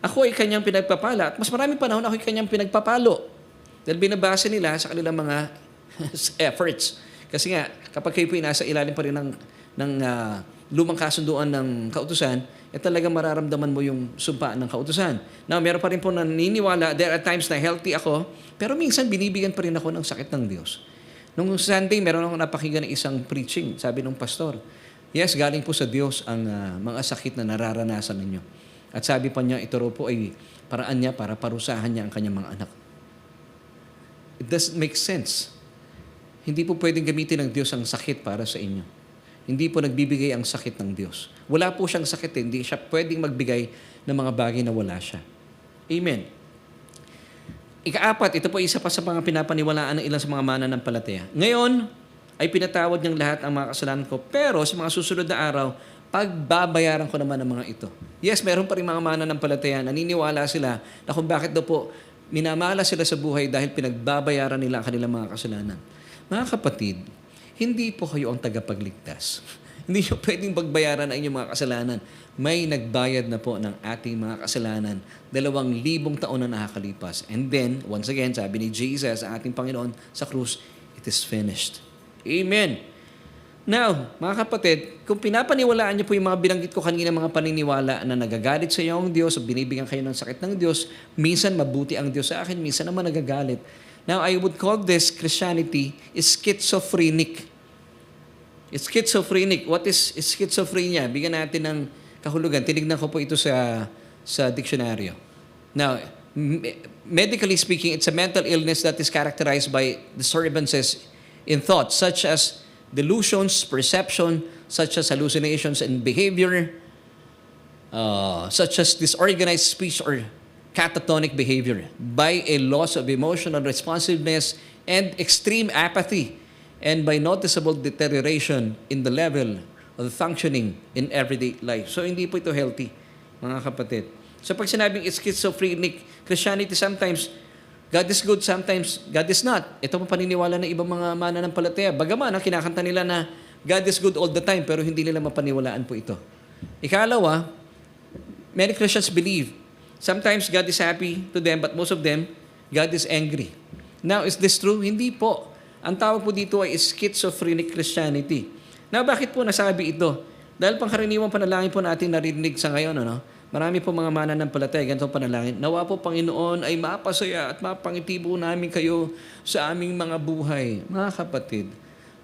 ako ay kanyang pinagpapala at mas maraming panahon ako ay kanyang pinagpapalo. Dahil binabase nila sa kanilang mga efforts. Kasi nga, kapag kayo po ay nasa ilalim pa rin ng lumang kasunduan ng kautusan, talagang mararamdaman mo yung sumpa ng kautusan. Now, meron pa rin po naniniwala, there are times na healthy ako, pero minsan binibigyan pa rin ako ng sakit ng Diyos. Nung Sunday, meron akong napakinggan ng isang preaching, sabi ng pastor, yes, galing po sa Diyos ang mga sakit na nararanasan ninyo. At sabi pa niya, ito raw po ay paraan niya para parusahan niya ang kanyang mga anak. It doesn't make sense. Hindi po pwedeng gamitin ng Diyos ang sakit para sa inyo. Hindi po nagbibigay ang sakit ng Diyos. Wala po siyang sakit, hindi siya pwedeng magbigay ng mga bagay na wala siya. Amen. Ikaapat, ito po isa pa sa mga pinapaniwalaan ng ilan sa mga mananampalataya. Ngayon, ay pinatawad niyang lahat ang mga kasalanan ko. Pero sa mga susunod na araw, pagbabayaran ko naman ang mga ito. Yes, meron pa rin mga mananampalataya. Naniniwala sila na kung bakit daw po minamala sila sa buhay dahil pinagbabayaran nila ang kanilang mga kasalanan. Mga kapatid, hindi po kayo ang tagapagligtas. Hindi nyo pwedeng pagbayaran ang inyong mga kasalanan. May nagbayad na po ng ating mga kasalanan 2,000 taon na nakakalipas. And then, once again, sabi ni Jesus, ang ating Panginoon sa krus, it is finished. Amen. Now, mga kapatid, kung pinapaniwalaan niyo po yung mga binanggit ko kanina, mga paniniwala na nagagalit sa iyo ang Diyos o binibigyan kayo ng sakit ng Diyos, minsan mabuti ang Diyos sa akin, minsan naman nagagalit. Now, I would call this Christianity is schizophrenic. It's schizophrenic. What is schizophrenia? Bigyan natin ng kahulugan. Tinignan ko po ito sa diksyonaryo. Now, medically speaking, it's a mental illness that is characterized by disturbances in thought, such as delusions, perception, such as hallucinations and behavior, such as disorganized speech or catatonic behavior, by a loss of emotional responsiveness and extreme apathy, and by noticeable deterioration in the level of functioning in everyday life. So, hindi po ito healthy, mga kapatid. So, pag sinabing it's schizophrenic Christianity, sometimes God is good, sometimes God is not. Ito po paniniwala ng ibang mga mananampalataya. Bagaman, kinakanta nila na God is good all the time, pero hindi nila mapaniwalaan po ito. Ikalawa, many Christians believe sometimes God is happy to them, but most of them, God is angry. Now, is this true? Hindi po. Ang tawag po dito ay schizophrenic Christianity. Now, bakit po nasabi ito? Dahil pangkaraniwang panalangin po natin narinig sa ngayon, marami po mga mananampalataya, ganito panalangin. Nawa po, Panginoon, ay mapasaya at mapangiti po namin kayo sa aming mga buhay. Mga kapatid,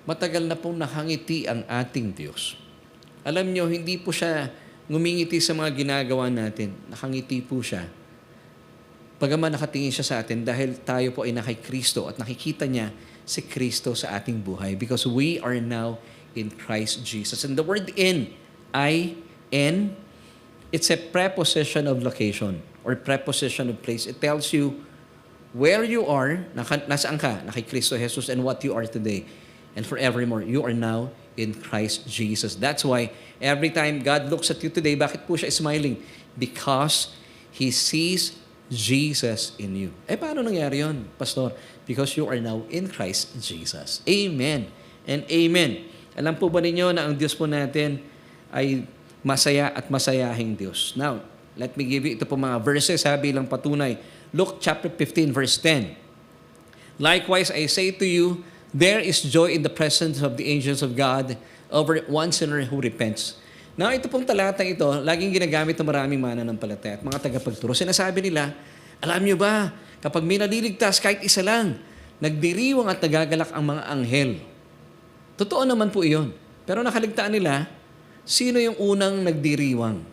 matagal na pong nakangiti ang ating Diyos. Alam nyo, hindi po siya ngumingiti sa mga ginagawa natin. Nakangiti po siya. Bagaman nakatingin siya sa atin dahil tayo po ay nakay Kristo at nakikita niya si Kristo sa ating buhay because we are now in Christ Jesus. And the word in, I-N, It's a preposition of location or preposition of place. It tells you where you are, nasaan ka, na kay Kristo Jesus, and what you are today. And forevermore, you are now in Christ Jesus. That's why every time God looks at you today, bakit po siya smiling? Because He sees Jesus in you. Paano nangyari yun, Pastor? Because you are now in Christ Jesus. Amen and amen. Alam po ba ninyo na ang Diyos po natin ay masaya at masayahing Diyos? Now, let me give you ito po mga verses bilang patunay. Luke chapter 15 verse 10. Likewise, I say to you, there is joy in the presence of the angels of God over one sinner who repents. Now, ito pong talatang ito, laging ginagamit ng maraming mananampalataya at mga tagapagturo. Sinasabi nila, alam nyo ba, kapag may naliligtas, kahit isa lang, nagdiriwang at nagagalak ang mga anghel. Totoo naman po iyon. Pero nakaligtaan nila, sino yung unang nagdiriwang?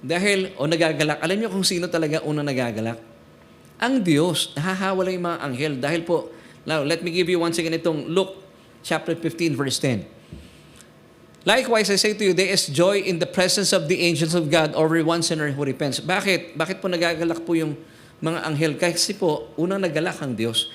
Dahil, o nagagalak, alam nyo kung sino talaga unang nagagalak? Ang Diyos, nahahawala yung mga anghel. Dahil po, now, let me give you once again itong Luke chapter 15 verse 10. Likewise, I say to you, there is joy in the presence of the angels of God over one sinner who repents. Bakit? Bakit po nagagalak po yung mga anghel? Kasi po, unang nagalak ang Diyos.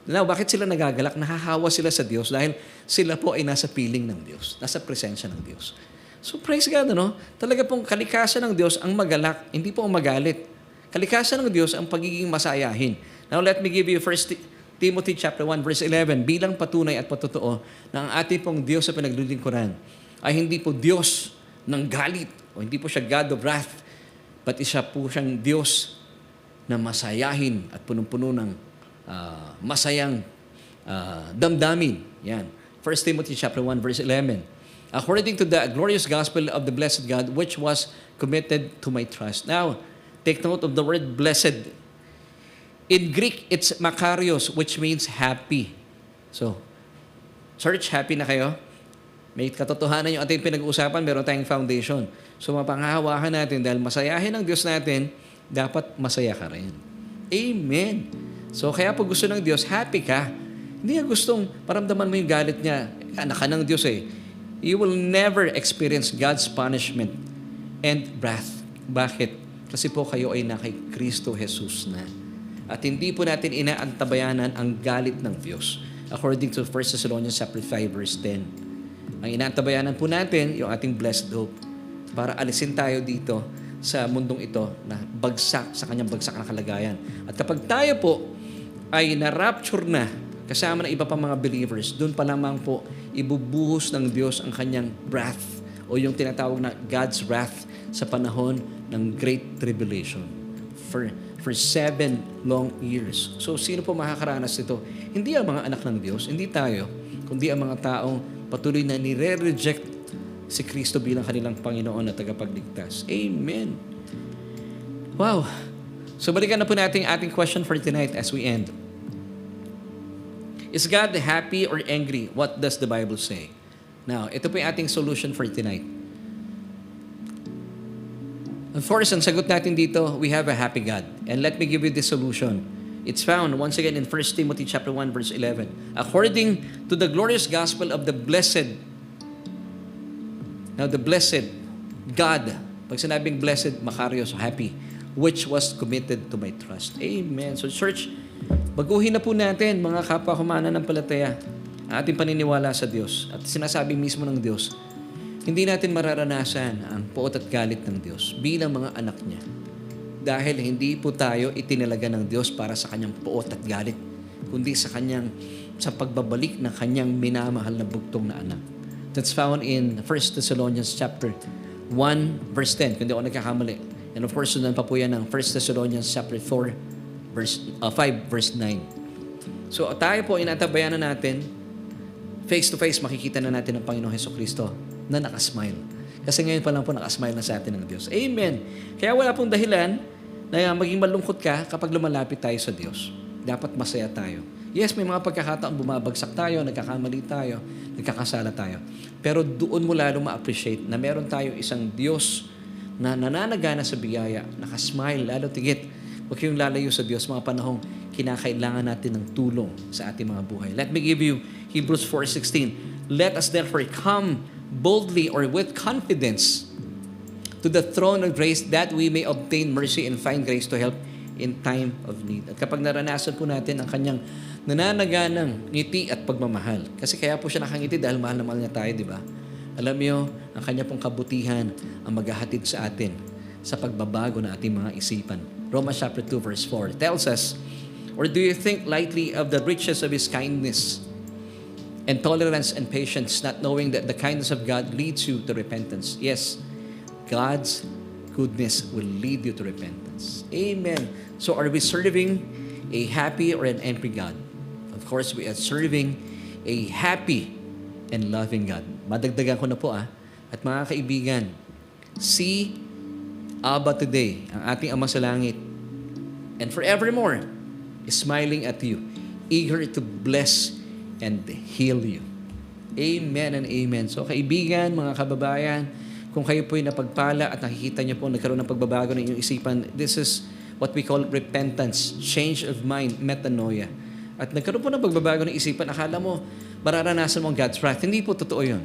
Now, bakit sila nagagalak? Nahahawa sila sa Diyos dahil sila po ay nasa piling ng Diyos, nasa presensya ng Diyos. So, praise God, ano? Talaga pong kalikasan ng Diyos ang magalak, hindi po ang magalit. Kalikasan ng Diyos ang pagiging masayahin. Now, let me give you 1 Timothy chapter 1 verse 11 bilang patunay at patotoo na ang ating pong Diyos sa pinaglilingkuran ay hindi po Diyos ng galit o hindi po siya God of wrath, but isa po siyang Diyos na masayahin at punong-puno ng masayang damdamin. Yan. 1 Timothy chapter 1 verse 11. According to the glorious gospel of the blessed God, which was committed to my trust. Now, take note of the word blessed. In Greek, it's makarios, which means happy. So, search, happy na kayo? May katotohanan yung ating pinag-uusapan, meron tayong foundation. So, mapanghahawakan natin dahil masayahin ang Diyos natin, dapat masaya ka rin. Amen. So, kaya po gusto ng Diyos, happy ka. Hindi niya gustong paramdaman mo yung galit niya. Anak ka ng Diyos eh. You will never experience God's punishment and wrath. Bakit? Kasi po kayo ay na kay Kristo Jesus na. At hindi po natin inaantabayanan ang galit ng Diyos. According to 1 Thessalonians chapter 5 verse 10. Ang inaantabayanan po natin, yung ating blessed hope, para alisin tayo dito sa mundong ito na bagsak sa kanyang bagsak na kalagayan. At kapag tayo po ay na-rapture na kasama ng iba pang mga believers, doon pa lamang po ibubuhos ng Diyos ang kanyang wrath o yung tinatawag na God's wrath sa panahon ng Great Tribulation for 7 long years. So, sino po makakaranas nito? Hindi ang mga anak ng Diyos, hindi tayo, kundi ang mga taong patuloy na nire-reject si Kristo bilang kanilang Panginoon at tagapagligtas. Amen. Wow. So, balikan na po natin ating question for tonight as we end. Is God happy or angry? What does the Bible say? Now, ito po yung ating solution for tonight. Of course, ang sagot natin dito, we have a happy God. And let me give you the solution. It's found once again in 1 Timothy chapter 1 verse 11. According to the glorious gospel of the blessed. Now, the blessed God, pag sinabing blessed, makarios, happy, which was committed to my trust. Amen. So, church, baguhin na po natin, mga kapwa mananampalataya, ang ating paniniwala sa Diyos. At sinasabi mismo ng Diyos, hindi natin mararanasan ang puot at galit ng Diyos bilang mga anak niya. Dahil hindi po tayo itinalaga ng Diyos para sa kanyang puot at galit, kundi sa pagbabalik ng kanyang minamahal na bugtong na anak. That's found in 1 Thessalonians chapter 1 verse 10, kung di ako nagkakamali. And of course, sundan pa po yan ng 1 Thessalonians chapter 4 5 verse 9. So tayo po inatabayanan natin, face to face makikita na natin ang Panginoong Hesukristo na nakasmile. Kasi ngayon pa lang po nakasmile na sa atin ng Diyos. Amen. Kaya wala pong dahilan na maging malungkot ka kapag lumalapit tayo sa Diyos. Dapat masaya tayo. Yes, may mga pagkakataon bumabagsak tayo, nagkakamali tayo, nagkakasala tayo. Pero doon mo lalo ma-appreciate na meron tayo isang Diyos na nananagana sa biyaya, nakasmile, lalo tigit. Huwag kayong lalayo sa Diyos mga panahong kinakailangan natin ng tulong sa ating mga buhay. Let me give you Hebrews 4:16. Let us therefore come boldly or with confidence to the throne of grace that we may obtain mercy and find grace to help in time of need. At kapag naranasan po natin ang kanyang nananaganang ngiti at pagmamahal, kasi kaya po siya nakangiti dahil mahal na mahal niya tayo, di ba? Alam niyo, ang kanya pong kabutihan ang maghahatid sa atin sa pagbabago ng ating mga isipan. Romans chapter 2 verse 4 tells us, or do you think lightly of the riches of His kindness and tolerance and patience, not knowing that the kindness of God leads you to repentance? Yes, God's goodness will lead you to repentance. Amen. So are we serving a happy or an angry God? Of course, we are serving a happy and loving God. Madagdagan ko na po At mga kaibigan, see Abba today, ang ating Ama sa langit, and forevermore is smiling at you, eager to bless and heal you. Amen and amen. So kaibigan, mga kababayan, kung kayo po'y napagpala at nakikita niyo po nagkaroon ng pagbabago ng inyong isipan, this is what we call repentance, change of mind, metanoia. At nagkaroon po ng pagbabago ng isipan, akala mo mararanasan mo ang God's wrath. Hindi po totoo yun.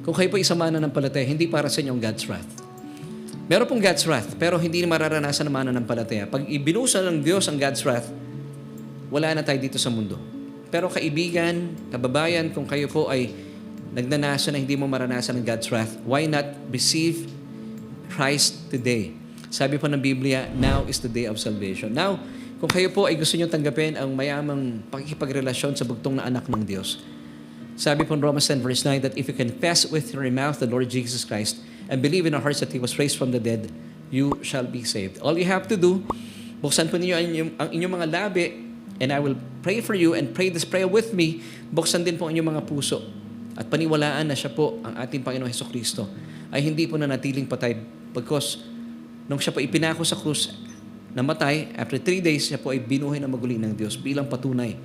Kung kayo po isang mananampalataya, hindi para sa inyo ang God's wrath. Meron pong God's wrath, pero hindi mararanasan ng mananampalataya. Pag ibinusa ng Diyos ang God's wrath, wala na tayo dito sa mundo. Pero kaibigan, kababayan, kung kayo po ay nagnanasa na hindi mo maranasan ng God's wrath, why not receive Christ today? Sabi po ng Biblia, now is the day of salvation. Now, kung kayo po ay gusto nyo tanggapin ang mayamang pakikipagrelasyon sa bugtong na anak ng Diyos, sabi po in Romans 10 verse 9 that if you confess with your mouth the Lord Jesus Christ and believe in your hearts that He was raised from the dead, you shall be saved. All you have to do, buksan po ninyo ang inyong mga labi, and I will pray for you and pray this prayer with me. Buksan din po ang inyong mga puso at paniwalaan na siya po ang ating Panginoong Hesukristo ay hindi po nanatiling patay, because nung siya po ipinako sa krus, namatay, after 3 days, siya po ay binuhay na maguli ng Diyos bilang patunay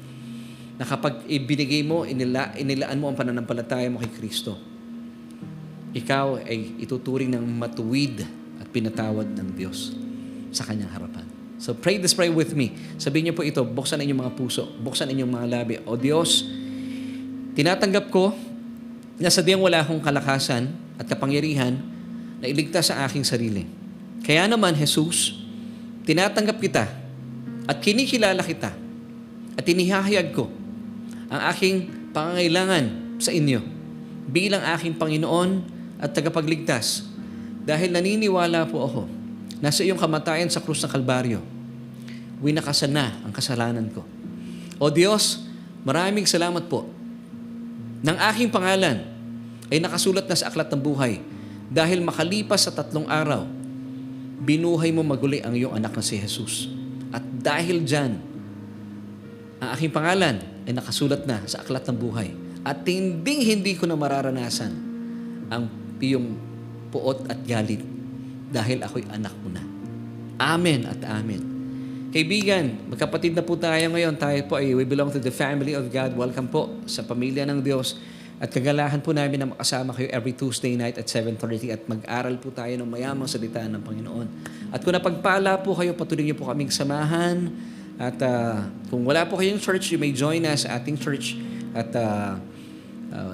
na kapag ibinigay mo, inilaan mo ang pananampalataya mo kay Kristo, ikaw ay ituturing ng matuwid at pinatawad ng Diyos sa kanyang harapan. So pray this prayer with me. Sabihin niyo po ito, buksan inyong mga puso, buksan inyong mga labi. O Diyos, tinatanggap ko na sa diyang wala akong kalakasan at kapangyarihan na iligtas sa aking sarili. Kaya naman, Jesus, tinatanggap kita at kinikilala kita at inihahayag ko ang aking pangangailangan sa inyo bilang aking Panginoon at tagapagligtas, dahil naniniwala po ako na sa iyong kamatayan sa krus ng Kalbaryo, winakasan na ang kasalanan ko. O Diyos, maraming salamat po ng aking pangalan ay nakasulat na sa aklat ng buhay, dahil makalipas sa 3 araw, binuhay mo maguli ang iyong anak na si Jesus. At dahil dyan, ang aking pangalan ay nakasulat na sa aklat ng buhay. At hindi ko na mararanasan ang iyong puot at galit, dahil ako'y anak mo na. Amen at amen. Kaibigan, magkapatid na po tayo ngayon. Tayo po ay we belong to the family of God. Welcome po sa pamilya ng Diyos. At kagalahan po namin na makasama kayo every Tuesday night at 7:30 at mag-aral po tayo ng mayamang salita ng Panginoon. At kung napagpala po kayo, patuloy niyo po kaming samahan. At kung wala po kayong church, you may join us sa ating church at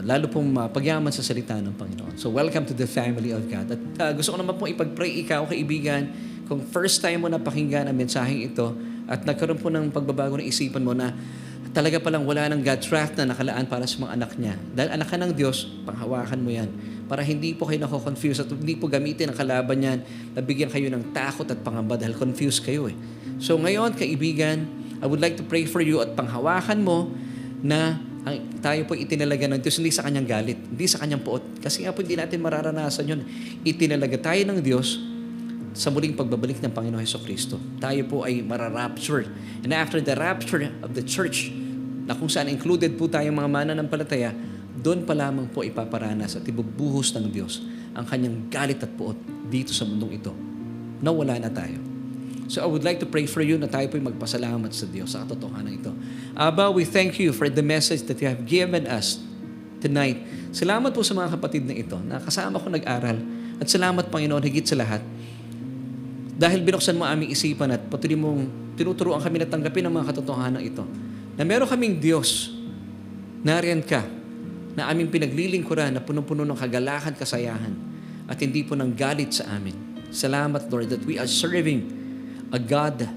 lalo pong pagyaman sa salita ng Panginoon. So welcome to the family of God. At gusto ko naman pong ipag-pray ikaw, kaibigan, kung first time mo na pakinggan ang mensaheng ito at nagkaroon po ng pagbabago ng isipan mo na talaga palang wala ng God's wrath na nakalaan para sa mga anak niya. Dahil anak ka ng Diyos, panghawakan mo yan para hindi po kayo nako-confuse at hindi po gamitin ang kalaban yan na bigyan kayo ng takot at pangamba dahil confused kayo eh. So ngayon, kaibigan, I would like to pray for you at panghawakan mo na tayo po itinalaga ng Diyos, hindi sa kanyang galit, hindi sa kanyang puot. Kasi nga po hindi natin mararanasan yun. Itinalaga tayo ng Diyos sa muling pagbabalik ng Panginoon Hesukristo. Tayo po ay mararapture. And after the rapture of the church, na kung saan included po tayong mga mananampalataya, doon pa lamang po ipaparanas at ibubuhos ng Diyos ang kanyang galit at puot dito sa mundong ito. Nawala na tayo. So I would like to pray for you na tayo po'y magpasalamat sa Diyos sa katotohanan ito. Abba, we thank you for the message that you have given us tonight. Salamat po sa mga kapatid na ito na kasama ko nag-aral. At salamat, Panginoon, higit sa lahat, dahil binuksan mo aming isipan at patuloy mong tinuturuan kami na tanggapin ang mga katotohanan ito. Na meron kaming Diyos, nariyan ka, na aming pinaglilingkuran na punong-puno ng kagalakan, kasayahan. at hindi po ng galit sa amin. Salamat, Lord, that we are serving a God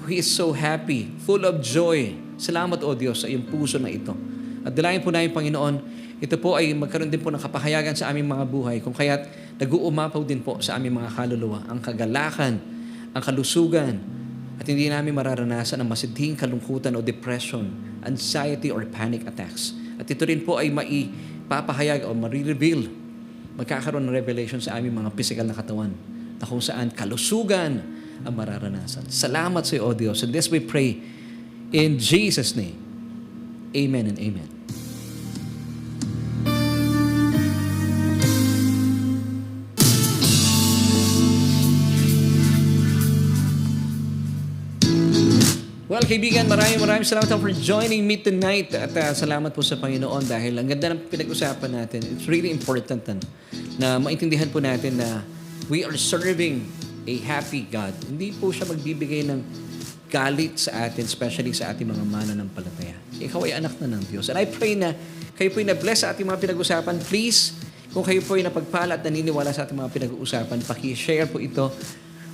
who is so happy, full of joy. Salamat, O Diyos, sa iyong puso na ito. At dalayan po namin, Panginoon, ito po ay magkaroon din po ng kapahayagan sa aming mga buhay, kung kaya't nag-uumapaw din po sa aming mga kaluluwa ang kagalakan, ang kalusugan, at hindi namin mararanasan ang masidhing kalungkutan o depression, anxiety or panic attacks. At ito rin po ay maipapahayag o marireveal, magkakaroon ng revelation sa aming mga physical na katawan na kung saan kalusugan ang mararanasan. Salamat sa iyo, O Diyos. And this we pray in Jesus' name. Amen and amen. Well, kaibigan, maraming salamat for joining me tonight. At salamat po sa Panginoon dahil ang ganda ng pinag-usapan natin. It's really important na maintindihan po natin na we are serving a happy God. Hindi po siya magbibigay ng galit sa atin, especially sa ating mga mananampalataya. Ikaw ay anak na ng Diyos. And I pray na kayo po ay na-bless sa ating mga pinag-usapan. Please, kung kayo po ay napagpala at naniniwala sa ating mga pinag-uusapan, paki-share po ito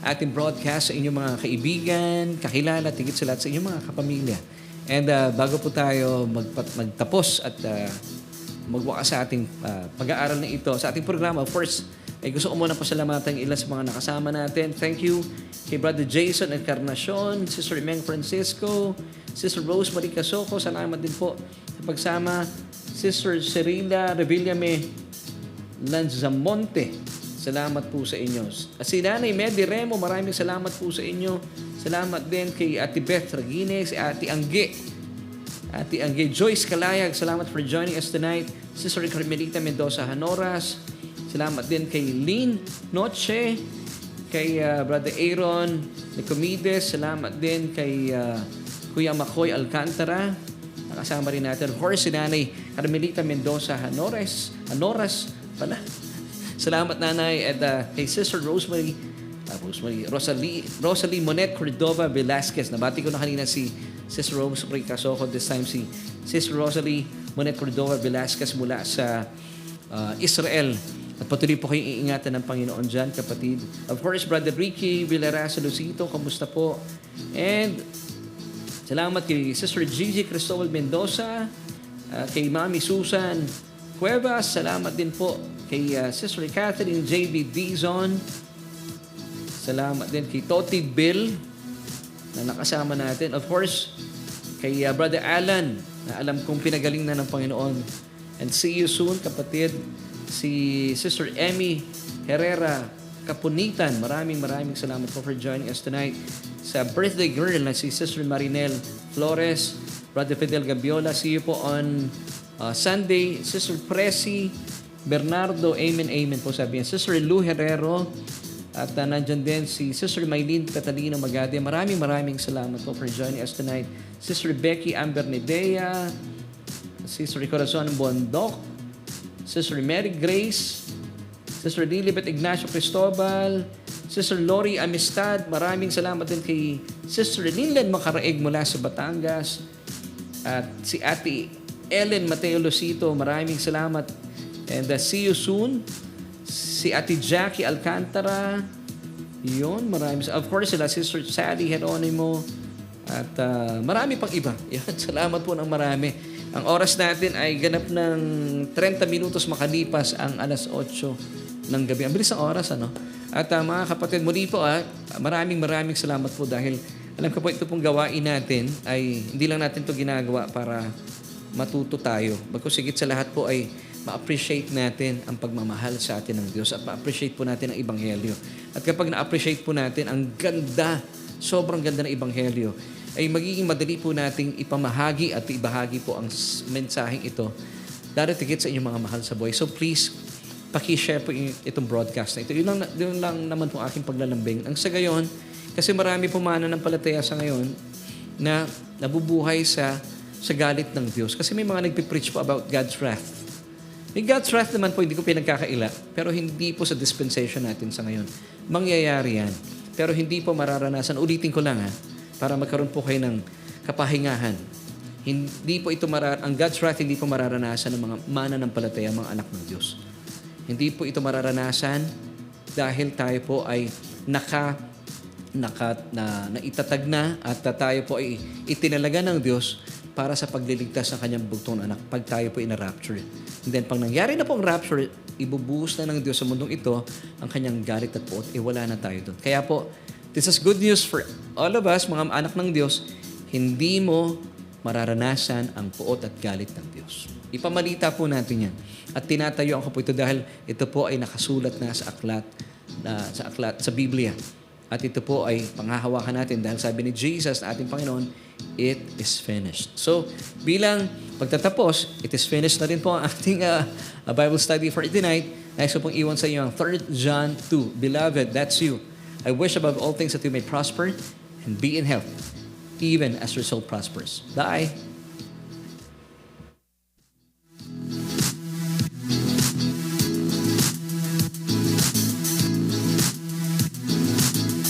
ating broadcast sa inyong mga kaibigan, kakilala, tigit sa lahat sa inyong mga kapamilya. And bago po tayo magtapos at magwakas sa ating pag-aaral na ito, sa ating programa, first, ay gusto ko muna pasalamatan ilan sa mga nakasama natin. Thank you kay Brother Jason Encarnacion, Sister Meng Francisco, Sister Rosemary Casoko, salamat din po sa pagsama, Sister Cirila Revillame Lanzamonte, salamat po sa inyo. At si Nanay Medi Remo, maraming salamat po sa inyo. Salamat din kay Ate Beth Ragines, Ate Angge Joyce Kalayag, salamat for joining us tonight. Sister Carmelita Mendoza Hanoras, salamat din kay Lynn Noche, kay Brother Aaron Nicomedes, salamat din kay Kuya Makoy Alcantara. Nakasama rin natin, of course, si Nanay Carmelita Mendoza Hanoras pala. Salamat, Nanay, at kay Sister Rosemary Rosalie Monet Cordova Velasquez. Nabati ko na kanina si Sister Rosemary Casoko, this time si Sister Rosalie Monet Cordova Velasquez mula sa Israel. At patuloy po kayong iingatan ng Panginoon dyan, kapatid. Of course, Brother Ricky Villarasa Lucito, kamusta po? And salamat kay Sister Gigi Cristobal Mendoza, kay Mami Susan Cuevas, salamat din po kay Sister Catherine J.B. Dizon, salamat din kay Toti Bill na nakasama natin. Of course, kay Brother Alan, na alam kong pinagaling na ng Panginoon. And see you soon, kapatid. Si Sister Emmy Herrera Kapunitan, maraming salamat po for joining us tonight. Sa birthday girl na si Sister Marinel Flores, Brother Fidel Gabiola, see you po on Sunday. Sister Presi Bernardo, amen po sabi niya. Sister Lou Herrero, at nandyan din si Sister Maylene Catalino Magade. Maraming salamat po for joining us tonight. Sister Becky Amber Nedea, Sister Corazon Bondok, Sister Mary Grace, Sister Lilibet Ignacio Cristobal, Sister Lori Amistad, maraming salamat din kay Sister Linlen Macaraeg mula sa Batangas, at si Ate Ellen Mateo Lucito, maraming salamat. And see you soon. Si Ate Jackie Alcantara, yun, maraming. Of course, sila Sister Sally Heronimo, at marami pang iba. Yan, salamat po ng marami. Ang oras natin ay ganap ng 30 minutos makalipas ang alas 8 ng gabi. Ang bilis ng oras, ano? At mga kapatid, muli po, maraming salamat po dahil alam ko po ito pong gawain natin ay hindi lang natin ito ginagawa para matuto tayo. Bagkus higit sa lahat po ay ma-appreciate natin ang pagmamahal sa atin ng Diyos at ma-appreciate po natin ang Ebanghelyo. At kapag na-appreciate po natin ang ganda, sobrang ganda ng Ebanghelyo, ay magiging madali po nating ipamahagi at ibahagi po ang mensaheng ito darating sa inyong mga mahal sa buhay. So please, paki-share po itong broadcast na ito. Yun lang naman po aking paglalambing. Ang sa gayon, kasi marami po mananampalataya sa ngayon na nabubuhay sa galit ng Diyos. Kasi may mga nagpipreach po about God's wrath. Yung God's wrath naman po, hindi ko pinagkakaila, pero hindi po sa dispensation natin sa ngayon. Mangyayari yan. Pero hindi po mararanasan. Ulitin ko lang para magkaroon po kayo ng kapahingahan. Hindi po ito ang God's wrath hindi po mararanasan ng mga mananampalataya, mga anak ng Diyos. Hindi po ito mararanasan dahil tayo po ay naitatag na at tayo po ay itinalaga ng Diyos para sa pagliligtas ng kanyang bugtong anak pag tayo po ina-rapture. And then pag nangyari na po ang rapture, ibubuhos na ng Diyos sa mundong ito ang kanyang galit at puot, wala na tayo doon. Kaya po, this is good news for all of us, mga anak ng Diyos. Hindi mo mararanasan ang puot at galit ng Diyos. Ipamalita po natin yan. At tinatayuan ko po ito dahil ito po ay nakasulat na sa aklat, sa Biblia. At ito po ay panghahawakan natin dahil sabi ni Jesus na ating Panginoon, it is finished. So, bilang pagtatapos, it is finished na rin po ang ating Bible study for tonight. Nais ko pong iwan sa inyo ang 3 John 2. Beloved, that's you. I wish above all things that you may prosper and be in health, even as your soul prospers. Bye!